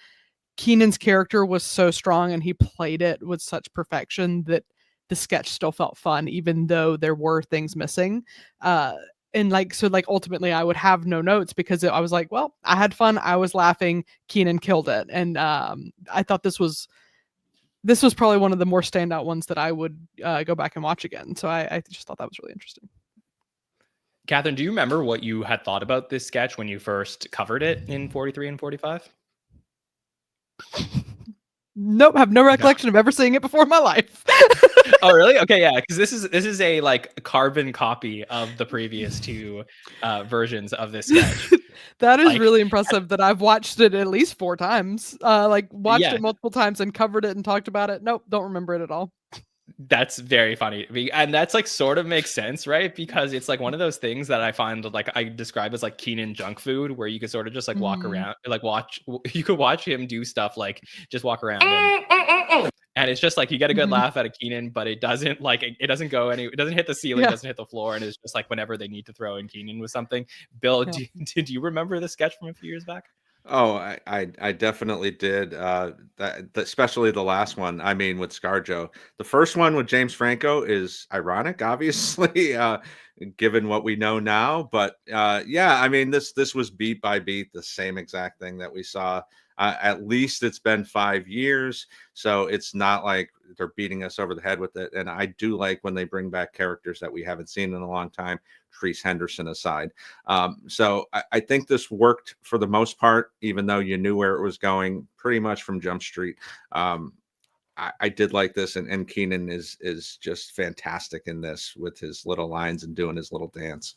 Keenan's character was so strong and he played it with such perfection that the sketch still felt fun, even though there were things missing. And ultimately I would have no notes because I was like, well, I had fun. I was laughing. Keenan killed it. And I thought this was probably one of the more standout ones that I would go back and watch again. So I just thought that was really interesting. Katherine, do you remember what you had thought about this sketch when you first covered it in 43 and 45? Nope, have no recollection of ever seeing it before in my life. Oh, really? Okay, yeah, because this is a like carbon copy of the previous two versions of this sketch. That is really impressive that I've watched it at least 4 times. Watched it multiple times and covered it and talked about it. Nope, don't remember it at all. That's very funny. And that's like sort of makes sense, right? Because it's like one of those things that I find like I describe as like Keenan junk food, where you could sort of just like walk Mhm. around, like you could watch him do stuff like just walk around and it's just like you get a good Mhm. laugh out of Keenan, but it doesn't like it doesn't go it doesn't hit the ceiling, Yeah. doesn't hit the floor, and it's just like whenever they need to throw in Keenan with something. Bill, Yeah. did you remember the sketch from a few years back? Oh, I definitely did. Especially the last one. I mean, with ScarJo. The first one with James Franco is ironic, obviously, given what we know now. But yeah, I mean, this was beat by beat the same exact thing that we saw. At least it's been 5 years, so it's not like they're beating us over the head with it. And I do like when they bring back characters that we haven't seen in a long time. Treese Henderson aside. So I think this worked for the most part, even though you knew where it was going pretty much from Jump Street. I did like this, and Keenan is just fantastic in this with his little lines and doing his little dance.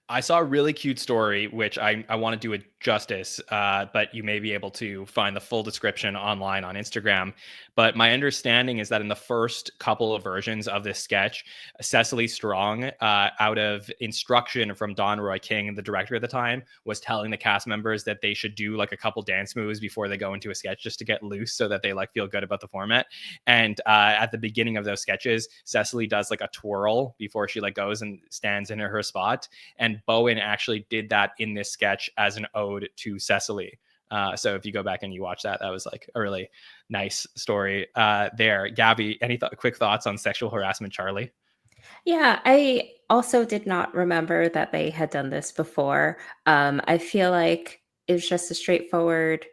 I saw a really cute story, which I want to do it justice, but you may be able to find the full description online on Instagram. But my understanding is that in the first couple of versions of this sketch, Cecily Strong, out of instruction from Don Roy King, the director at the time, was telling the cast members that they should do like a couple dance moves before they go into a sketch just to get loose so that they like feel good about the format. And at the beginning of those sketches, Cecily does like a twirl before she like goes and stands in her spot. And Bowen actually did that in this sketch as an ode to Cecily. So if you go back and you watch that, that was like a really nice story there. Gabby, any quick thoughts on sexual harassment, Charlie? Yeah, I also did not remember that they had done this before. I feel like it was just a straightforward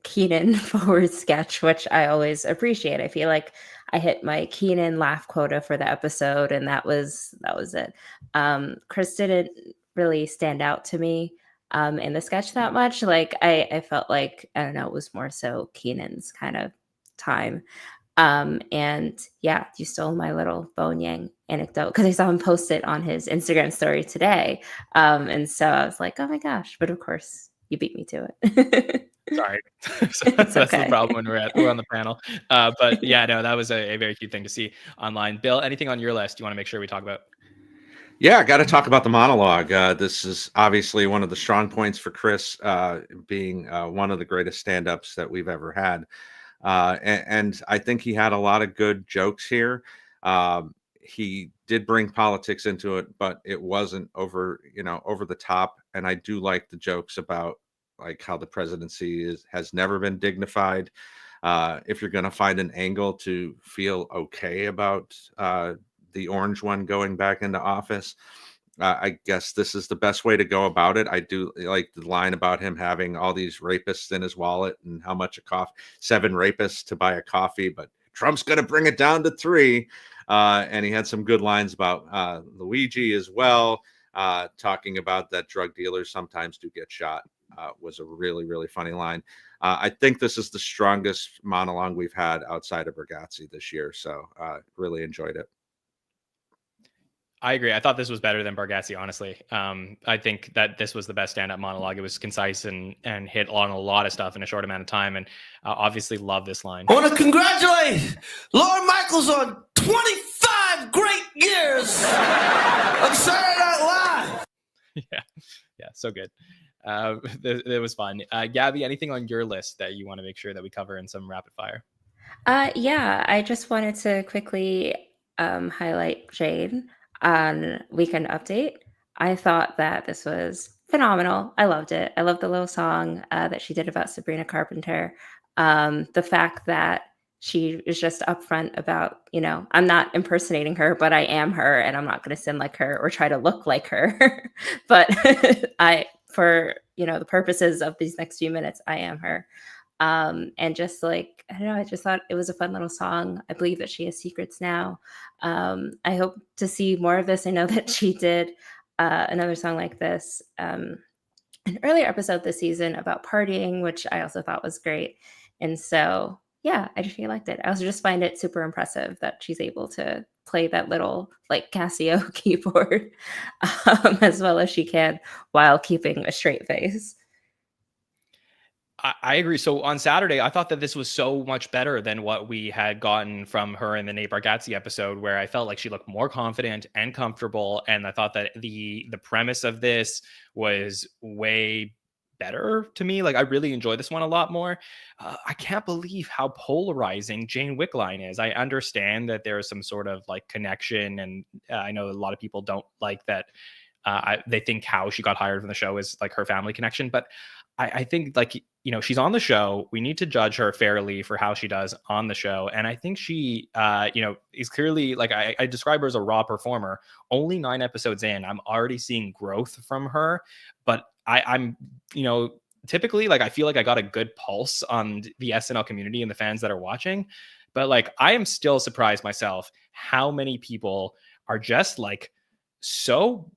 Keenan forward sketch, which I always appreciate. I feel like I hit my Keenan laugh quota for the episode, and that was it. Chris didn't really stand out to me in the sketch that much. Like I felt like, I don't know, it was more so Keenan's kind of time. And yeah, you stole my little Bone Yang anecdote because I saw him post it on his Instagram story today. And so I was like, oh my gosh, but of course you beat me to it. Sorry. It's That's the okay. problem when we're on the panel. But yeah, no, that was a very cute thing to see online. Bill, anything on your list you want to make sure we talk about? Yeah, I got to talk about the monologue. This is obviously one of the strong points for Chris, being one of the greatest stand-ups that we've ever had. And I think he had a lot of good jokes here. He did bring politics into it, but it wasn't over the top. And I do like the jokes about like how the presidency has never been dignified. If you're going to find an angle to feel okay about the orange one going back into office, I guess this is the best way to go about it. I do like the line about him having all these rapists in his wallet and how much a coffee, 7 rapists to buy a coffee, but Trump's going to bring it down to 3. And he had some good lines about Luigi as well, talking about that drug dealers sometimes do get shot. Was a really, really funny line. I think this is the strongest monologue we've had outside of Ragazzi this year. So really enjoyed it. I agree. I thought this was better than Bargatze, honestly. I think that this was the best stand-up monologue. It was concise and hit on a lot of stuff in a short amount of time, and obviously love this line. I want to congratulate Lorne Michaels on 25 great years of Saturday Night Live. Yeah, so good. It was fun. Gabby, anything on your list that you want to make sure that we cover in some rapid fire? Yeah, I just wanted to quickly highlight Jane on Weekend Update. I thought that this was phenomenal. I loved it. I loved the little song that she did about Sabrina Carpenter. The fact that she is just upfront about, I'm not impersonating her, but I am her, and I'm not going to sing like her or try to look like her. But for the purposes of these next few minutes, I am her. And just like, I don't know, I just thought it was a fun little song. I believe that she has secrets now. I hope to see more of this. I know that she did another song like this, an earlier episode this season about partying, which I also thought was great. And so, yeah, I just really liked it. I also just find it super impressive that she's able to play that little like Casio keyboard as well as she can while keeping a straight face. I agree. So on Saturday, I thought that this was so much better than what we had gotten from her in the Nate Bargatze episode, where I felt like she looked more confident and comfortable. And I thought that the premise of this was way better to me. Like, I really enjoyed this one a lot more. I can't believe how polarizing Jane Wickline is. I understand that there is some sort of like connection, and I know a lot of people don't like that. They think how she got hired from the show is like her family connection, but I think, like, she's on the show. We need to judge her fairly for how she does on the show. And I think she, is clearly, like, I describe her as a raw performer. Only 9 episodes in, I'm already seeing growth from her. But I'm, typically, like, I feel like I got a good pulse on the SNL community and the fans that are watching. But, like, I am still surprised myself how many people are just, like, so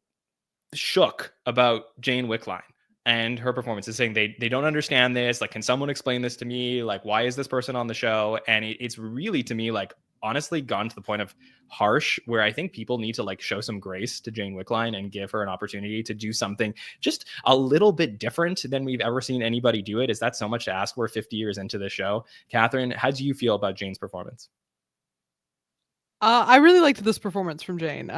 shook about Jane Wickline and her performance, is saying they don't understand this. Like, can someone explain this to me? Like, why is this person on the show? And it's really, to me, like, honestly gone to the point of harsh, where I think people need to like show some grace to Jane Wickline and give her an opportunity to do something just a little bit different than we've ever seen anybody do it. Is that so much to ask? We're 50 years into the show. Katherine, how do you feel about Jane's performance? I really liked this performance from Jane.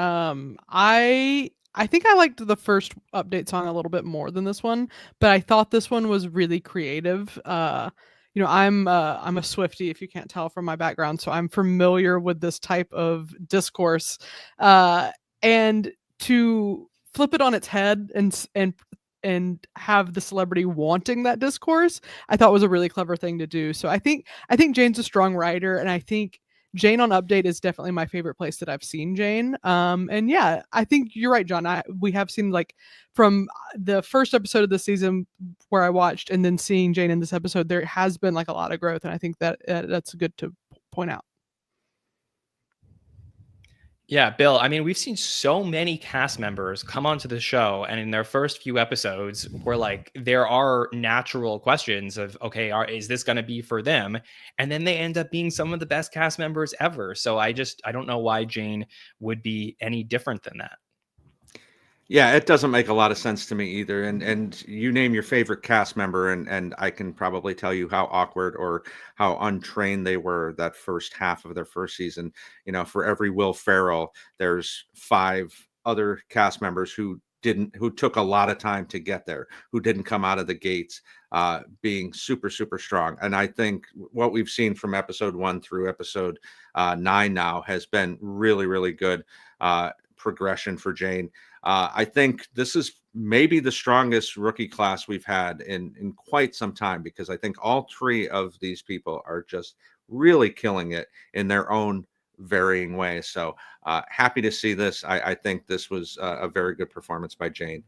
I think I liked the first update song a little bit more than this one, but I thought this one was really creative. I'm a Swiftie, if you can't tell from my background, so I'm familiar with this type of discourse. And to flip it on its head and have the celebrity wanting that discourse, I thought was a really clever thing to do. So I think Jane's a strong writer, and I think Jane on Update is definitely my favorite place that I've seen Jane. And yeah, I think you're right, John. We have seen, like, from the first episode of the season where I watched, and then seeing Jane in this episode, there has been like a lot of growth, and I think that that's good to point out. Yeah, Bill, I mean, we've seen so many cast members come onto the show, and in their first few episodes, we're like, there are natural questions of, okay, is this going to be for them? And then they end up being some of the best cast members ever. So I don't know why Jane would be any different than that. Yeah, it doesn't make a lot of sense to me either. And you name your favorite cast member, and I can probably tell you how awkward or how untrained they were that first half of their first season. For every Will Ferrell, there's 5 other cast members who took a lot of time to get there, who didn't come out of the gates being super, super strong. And I think what we've seen from episode 1 through episode 9 now has been really, really good progression for Jane. I think this is maybe the strongest rookie class we've had in quite some time, because I think all 3 of these people are just really killing it in their own varying ways. So happy to see this. I think this was a very good performance by Jane.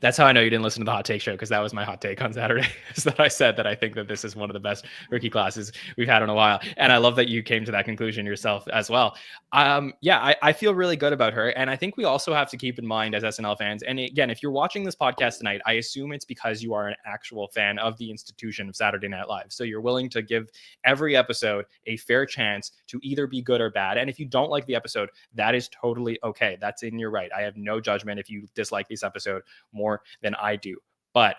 That's how I know you didn't listen to the Hot Take Show, because that was my hot take on Saturday. Is that I said that I think that this is one of the best rookie classes we've had in a while. And I love that you came to that conclusion yourself as well. I feel really good about her. And I think we also have to keep in mind as SNL fans, and again, if you're watching this podcast tonight, I assume it's because you are an actual fan of the institution of Saturday Night Live. So you're willing to give every episode a fair chance to either be good or bad. And if you don't like the episode, that is totally okay. That's in your right. I have no judgment if you dislike this episode more than I do. But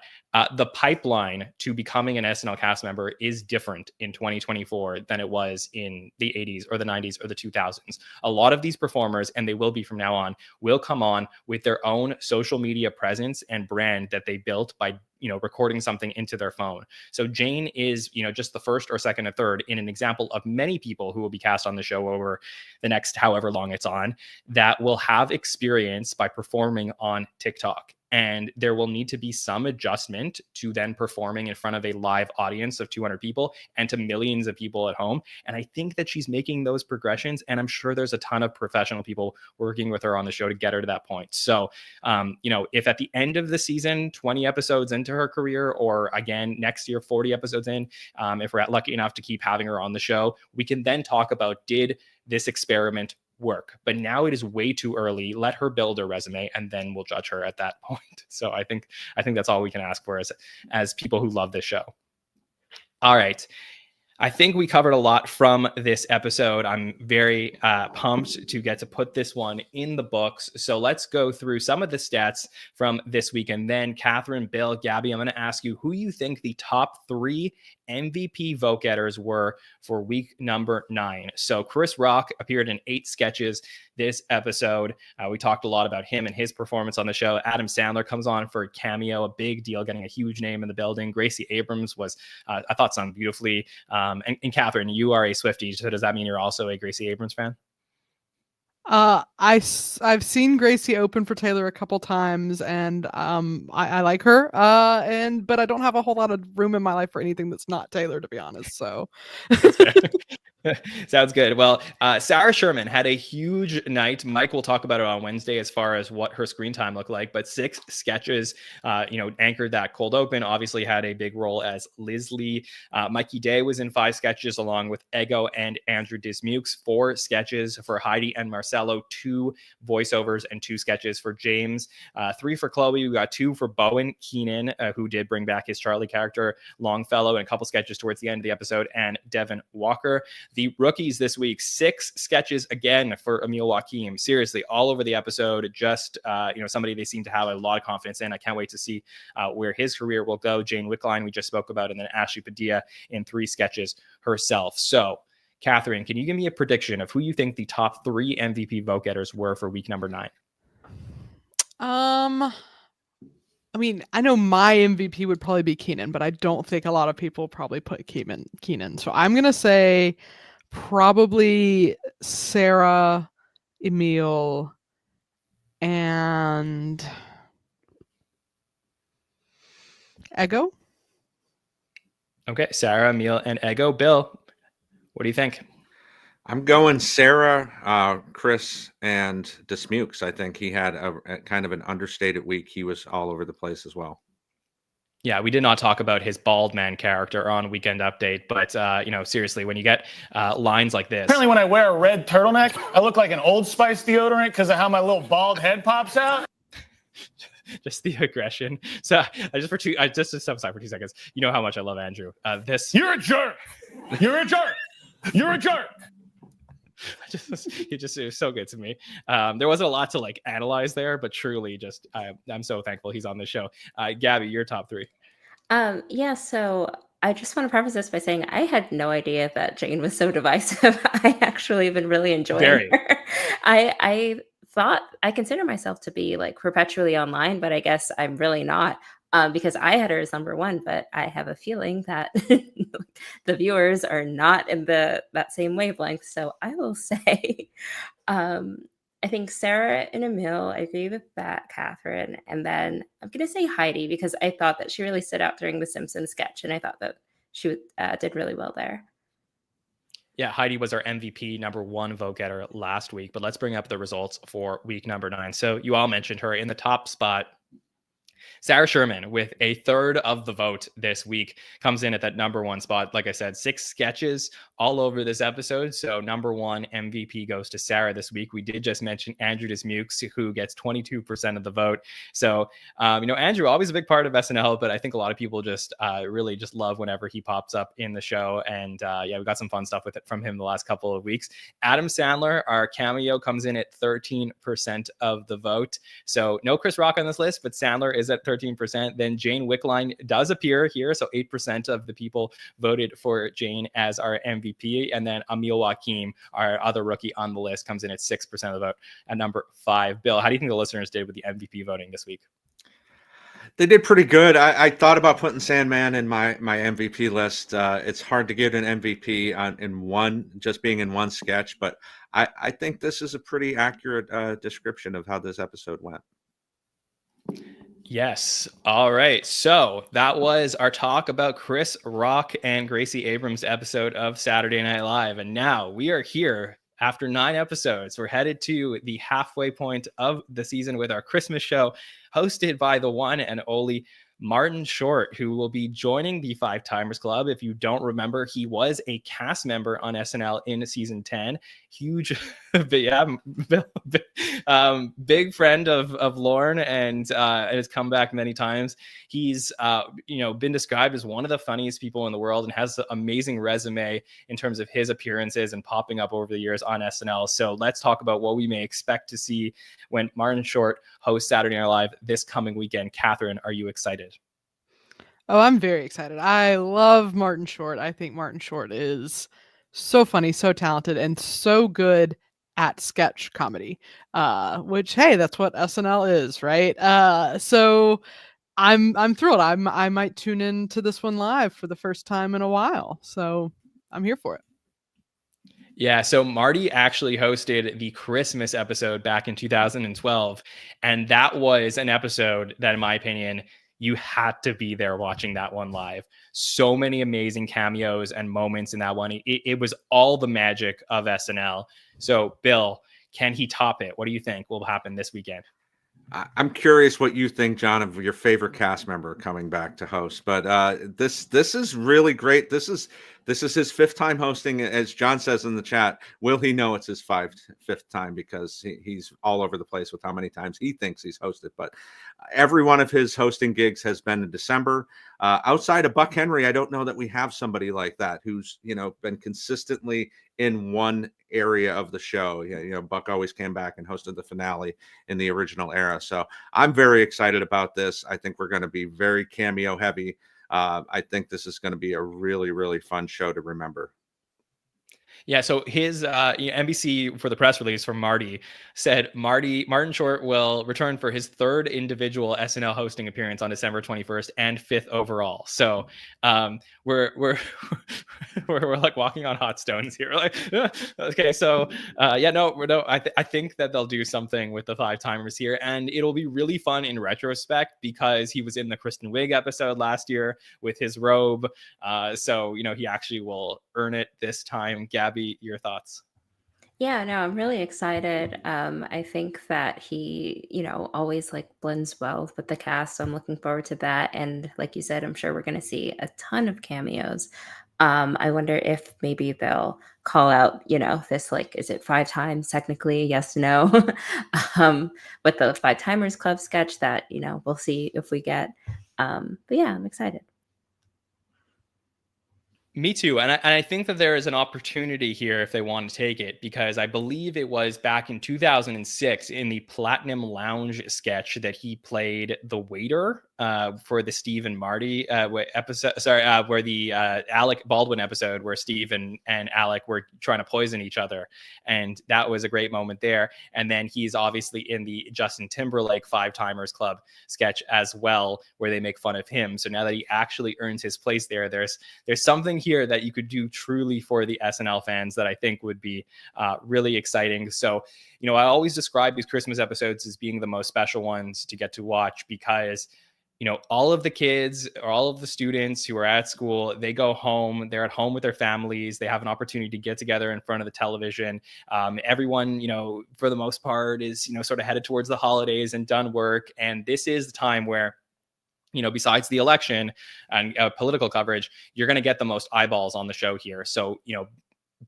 the pipeline to becoming an SNL cast member is different in 2024 than it was in the 80s or the 90s or the 2000s. A lot of these performers, and they will be from now on, will come on with their own social media presence and brand that they built by recording something into their phone. So Jane is just the first or second or third in an example of many people who will be cast on the show over the next however long it's on, that will have experience by performing on TikTok. And there will need to be some adjustment to then performing in front of a live audience of 200 people and to millions of people at home. And I think that she's making those progressions. And I'm sure there's a ton of professional people working with her on the show to get her to that point. So, if at the end of the season, 20 episodes into her career, or again, next year, 40 episodes in, if we're lucky enough to keep having her on the show, we can then talk about, did this experiment work? But now it is way too early. Let her build her resume, and then we'll judge her at that point. So I think that's all we can ask for as people who love this show. All right. I think we covered a lot from this episode. I'm very pumped to get to put this one in the books. So let's go through some of the stats from this week. And then Katherine, Bill, Gabby, I'm going to ask you who you think the top 3 MVP vote getters were for week number 9. So Chris Rock appeared in 8 sketches this episode. We talked a lot about him and his performance on the show. Adam Sandler comes on for a cameo, a big deal, getting a huge name in the building. Gracie Abrams was, I thought, sung beautifully. And Katherine, you are a Swiftie, so does that mean you're also a Gracie Abrams fan? I've seen Gracie open for Taylor a couple times, and I like her. But I don't have a whole lot of room in my life for anything that's not Taylor, to be honest. So sounds good. Well, Sarah Sherman had a huge night. Mike will talk about it on Wednesday as far as what her screen time looked like, but 6 sketches, anchored that cold open, obviously had a big role as Liz Lee. Mikey Day was in 5 sketches along with Ego and Andrew Dismukes, 4 sketches for Heidi and Marcelo, 2 voiceovers and 2 sketches for James, 3 for Chloe. We got 2 for Bowen Keenan, who did bring back his Charlie character, Longfellow, and a couple sketches towards the end of the episode, and Devin Walker. The rookies this week, 6 sketches again for Emil Joachim. Seriously, all over the episode. Just somebody they seem to have a lot of confidence in. I can't wait to see where his career will go. Jane Wickline, we just spoke about, and then Ashley Padilla in 3 sketches herself. So, Katherine, can you give me a prediction of who you think the top 3 MVP vote getters were for week number 9? I mean, I know my MVP would probably be Keenan, but I don't think a lot of people probably put Keenan. So I'm going to say probably Sarah, Emil, and Ego. Okay, Sarah, Emil, and Ego. Bill, what do you think? I'm going Sarah, Chris, and Dismukes. I think he had a kind of an understated week. He was all over the place as well. Yeah, we did not talk about his bald man character on Weekend Update, but seriously, when you get lines like this. Apparently, when I wear a red turtleneck, I look like an Old Spice deodorant because of how my little bald head pops out. Just the aggression. So just to step aside for 2 seconds. You know how much I love Andrew. You're a jerk. You're a jerk. You're a jerk. It was so good to me. There wasn't a lot to analyze there, but truly I'm so thankful he's on the show. Gabby, your top 3. So I just want to preface this by saying I had no idea that Jane was so divisive. I actually have been really enjoying her. I thought I consider myself to be perpetually online, but I guess I'm really not. Because I had her as number 1, but I have a feeling that the viewers are not in that same wavelength. So I will say, I think Sarah and Emil, I agree with that, Katherine. And then I'm going to say Heidi, because I thought that she really stood out during the Simpsons sketch. And I thought that she did really well there. Yeah, Heidi was our MVP number 1 vote getter last week. But let's bring up the results for week number 9. So you all mentioned her in the top spot. Sarah Sherman, with a third of the vote this week, comes in at that number 1 spot. Like I said, 6 sketches all over this episode. So number 1 MVP goes to Sarah this week. We did just mention Andrew Dismukes, who gets 22% of the vote. So, Andrew, always a big part of SNL, but I think a lot of people just really just love whenever he pops up in the show. And we got some fun stuff with it from him the last couple of weeks. Adam Sandler, our cameo, comes in at 13% of the vote. So no Chris Rock on this list, but Sandler is at 13%. Then Jane Wickline does appear here. So 8% of the people voted for Jane as our MVP. And then Emil Joachim, our other rookie on the list, comes in at 6% of the vote at number 5. Bill, how do you think the listeners did with the MVP voting this week? They did pretty good. I thought about putting Sandman in my MVP list. It's hard to get an MVP in one, just being in one sketch, but I think this is a pretty accurate description of how this episode went. Yes. All right. So that was our talk about Chris Rock and Gracie Abrams episode of Saturday Night Live. And now we are here after 9 episodes. We're headed to the halfway point of the season with our Christmas show hosted by the one and only Martin Short, who will be joining the Five Timers Club. If you don't remember, he was a cast member on SNL in season 10. Huge, but yeah, big friend of Lorne, and has come back many times. He's been described as one of the funniest people in the world and has an amazing resume in terms of his appearances and popping up over the years on SNL. So let's talk about what we may expect to see when Martin Short hosts Saturday Night Live this coming weekend. Katherine, are you excited? Oh, I'm very excited. I love Martin Short. I think Martin Short is so funny, so talented, and so good at sketch comedy. Which, hey, that's what SNL is, right? So I'm thrilled. I might tune in to this one live for the first time in a while. So I'm here for it. Yeah, so Marty actually hosted the Christmas episode back in 2012, and that was an episode that, in my opinion, you had to be there watching that one live. So many amazing cameos and moments in that one. It was all the magic of SNL. So, Bill, can he top it? What do you think will happen this weekend? I'm curious what you think, John, of your favorite cast member coming back to host. But this is really great. This is his fifth time hosting. As John says in the chat, will he know it's his fifth time, because he's all over the place with how many times he thinks he's hosted. But every one of his hosting gigs has been in December. Outside of Buck Henry, I don't know that we have somebody like that who's been consistently in one area of the show. Buck always came back and hosted the finale in the original era. So I'm very excited about this. I think we're going to be very cameo heavy. I think this is going to be a really, really fun show to remember. Yeah, so his NBC, for the press release from Marty, said Martin Short will return for his third individual SNL hosting appearance on December 21st and fifth overall. So we're like walking on hot stones here. Like, okay, so I think that they'll do something with the Five Timers here, and it'll be really fun in retrospect because he was in the Kristen Wiig episode last year with his robe. So he actually will earn it this time. Gabby, your thoughts? Yeah, no, I'm really excited. I think that he, always blends well with the cast. So I'm looking forward to that. And like you said, I'm sure we're going to see a ton of cameos. I wonder if maybe they'll call out, this, is it 5 times technically? Yes, no. With the Five Timers Club sketch that, we'll see if we get. But yeah, I'm excited. Me too. And I think that there is an opportunity here if they want to take it, because I believe it was back in 2006 in the Platinum Lounge sketch that he played the waiter for the Steve and Marty episode. Where the Alec Baldwin episode where Steve and Alec were trying to poison each other. And that was a great moment there. And then he's obviously in the Justin Timberlake Five Timers Club sketch as well, where they make fun of him. So now that he actually earns his place there, there's something here that you could do truly for the SNL fans that I think would be really exciting. So, I always describe these Christmas episodes as being the most special ones to get to watch, because all of the kids or all of the students who are at school, they go home, they're at home with their families, they have an opportunity to get together in front of the television. Everyone, for the most part is, sort of headed towards the holidays and done work. And this is the time where, besides the election and political coverage, you're going to get the most eyeballs on the show here. So,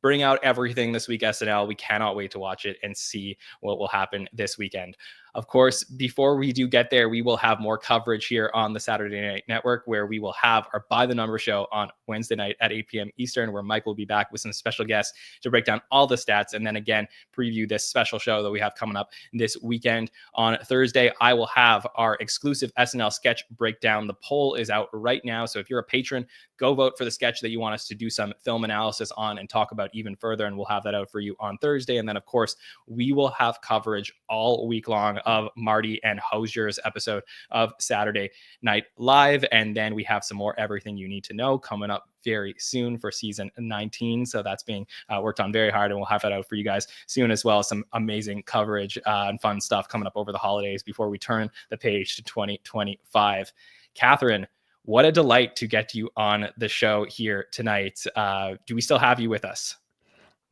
bring out everything this week, SNL. We cannot wait to watch it and see what will happen this weekend. Of course, before we do get there, we will have more coverage here on the Saturday Night Network, where we will have our By the Number show on Wednesday night at 8 p.m. Eastern, where Mike will be back with some special guests to break down all the stats, and then again, preview this special show that we have coming up this weekend. On Thursday, I will have our exclusive SNL sketch breakdown. The poll is out right now, so if you're a patron, go vote for the sketch that you want us to do some film analysis on and talk about even further, and we'll have that out for you on Thursday. And then, of course, we will have coverage all week long of Marty and Hosier's episode of Saturday Night Live. And then we have some more Everything You Need to Know coming up very soon for season 19. So that's being worked on very hard, and we'll have that out for you guys soon as well. Some amazing coverage and fun stuff coming up over the holidays before we turn the page to 2025. Katherine, what a delight to get you on the show here tonight. Do we still have you with us?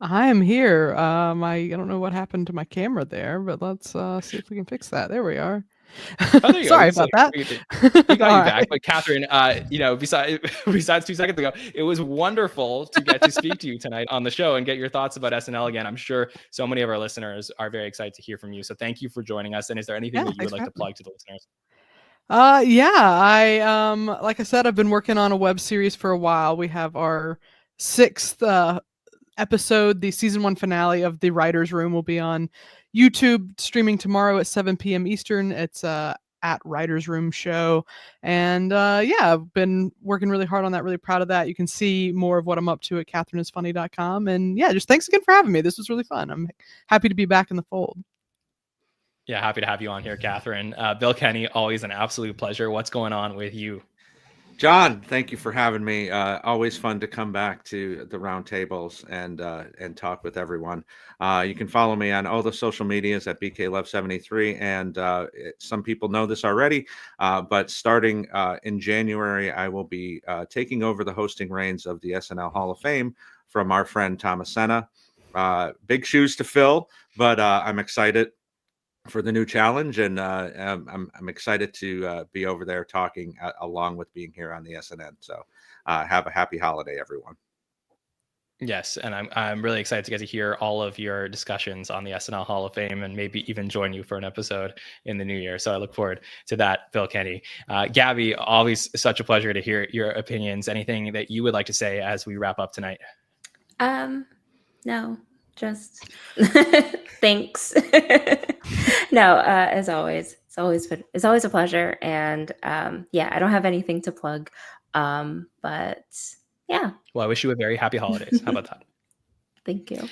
I am here. I don't know what happened to my camera there, but let's see if we can fix that. There we are. Oh, there you Sorry go. about that. We got All you back. right. But Katherine, besides 2 seconds ago, it was wonderful to get to speak to you tonight on the show and get your thoughts about SNL again. I'm sure so many of our listeners are very excited to hear from you. So thank you for joining us. And is there anything Yeah, that you would thanks for like to having me. plug to the listeners? Yeah, I like I said, I've been working on a web series for a while. We have our 6th episode, the season 1 finale of The Writer's Room will be on YouTube streaming tomorrow at 7 p.m. Eastern. It's at Writer's Room Show. And yeah, I've been working really hard on that, really proud of that. You can see more of what I'm up to at katherineisfunny.com. And yeah, just thanks again for having me. This was really fun. I'm happy to be back in the fold. Yeah, happy to have you on here, Katherine. Bill Kenney, always an absolute pleasure. What's going on with you? John, thank you for having me. Always fun to come back to the Roundtables and talk with everyone. You can follow me on all the social medias at BKLove73, and some people know this already, but starting in January, I will be taking over the hosting reins of the SNL Hall of Fame from our friend Thomas Senna. Big shoes to fill, but I'm excited for the new challenge, and I'm excited to be over there talking along with being here on the SNN. So have a happy holiday, everyone. Yes, and I'm really excited to get to hear all of your discussions on the SNL Hall of Fame and maybe even join you for an episode in the new year. So I look forward to that, Bill Kenney. Gabby, always such a pleasure to hear your opinions. Anything that you would like to say as we wrap up tonight? No, just thanks. No, as always, it's always a pleasure. And yeah, I don't have anything to plug. But yeah. Well, I wish you a very happy holidays. How about that? Thank you.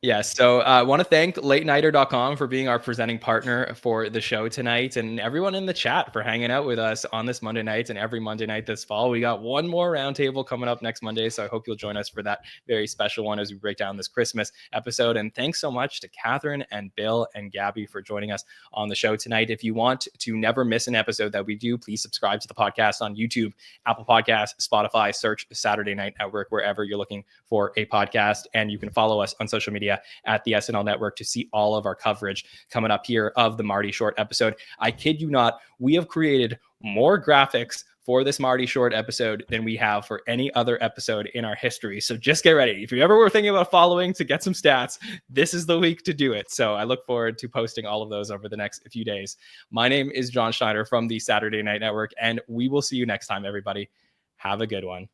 Yes. So I want to thank latenighter.com for being our presenting partner for the show tonight, and everyone in the chat for hanging out with us on this Monday night and every Monday night this fall. We got one more roundtable coming up next Monday, so I hope you'll join us for that very special one as we break down this Christmas episode. And thanks so much to Katherine and Bill and Gabby for joining us on the show tonight. If you want to never miss an episode that we do, please subscribe to the podcast on YouTube, Apple Podcasts, Spotify, search Saturday Night Network, wherever you're looking for a podcast. And you can follow us on social media at the SNL Network to see all of our coverage coming up here of the Marty Short episode. I kid you not, we have created more graphics for this Marty Short episode than we have for any other episode in our history. So just get ready. If you ever were thinking about following to get some stats, this is the week to do it. So I look forward to posting all of those over the next few days. My name is Jon Schneider from the Saturday Night Network, and we will see you next time, everybody. Have a good one.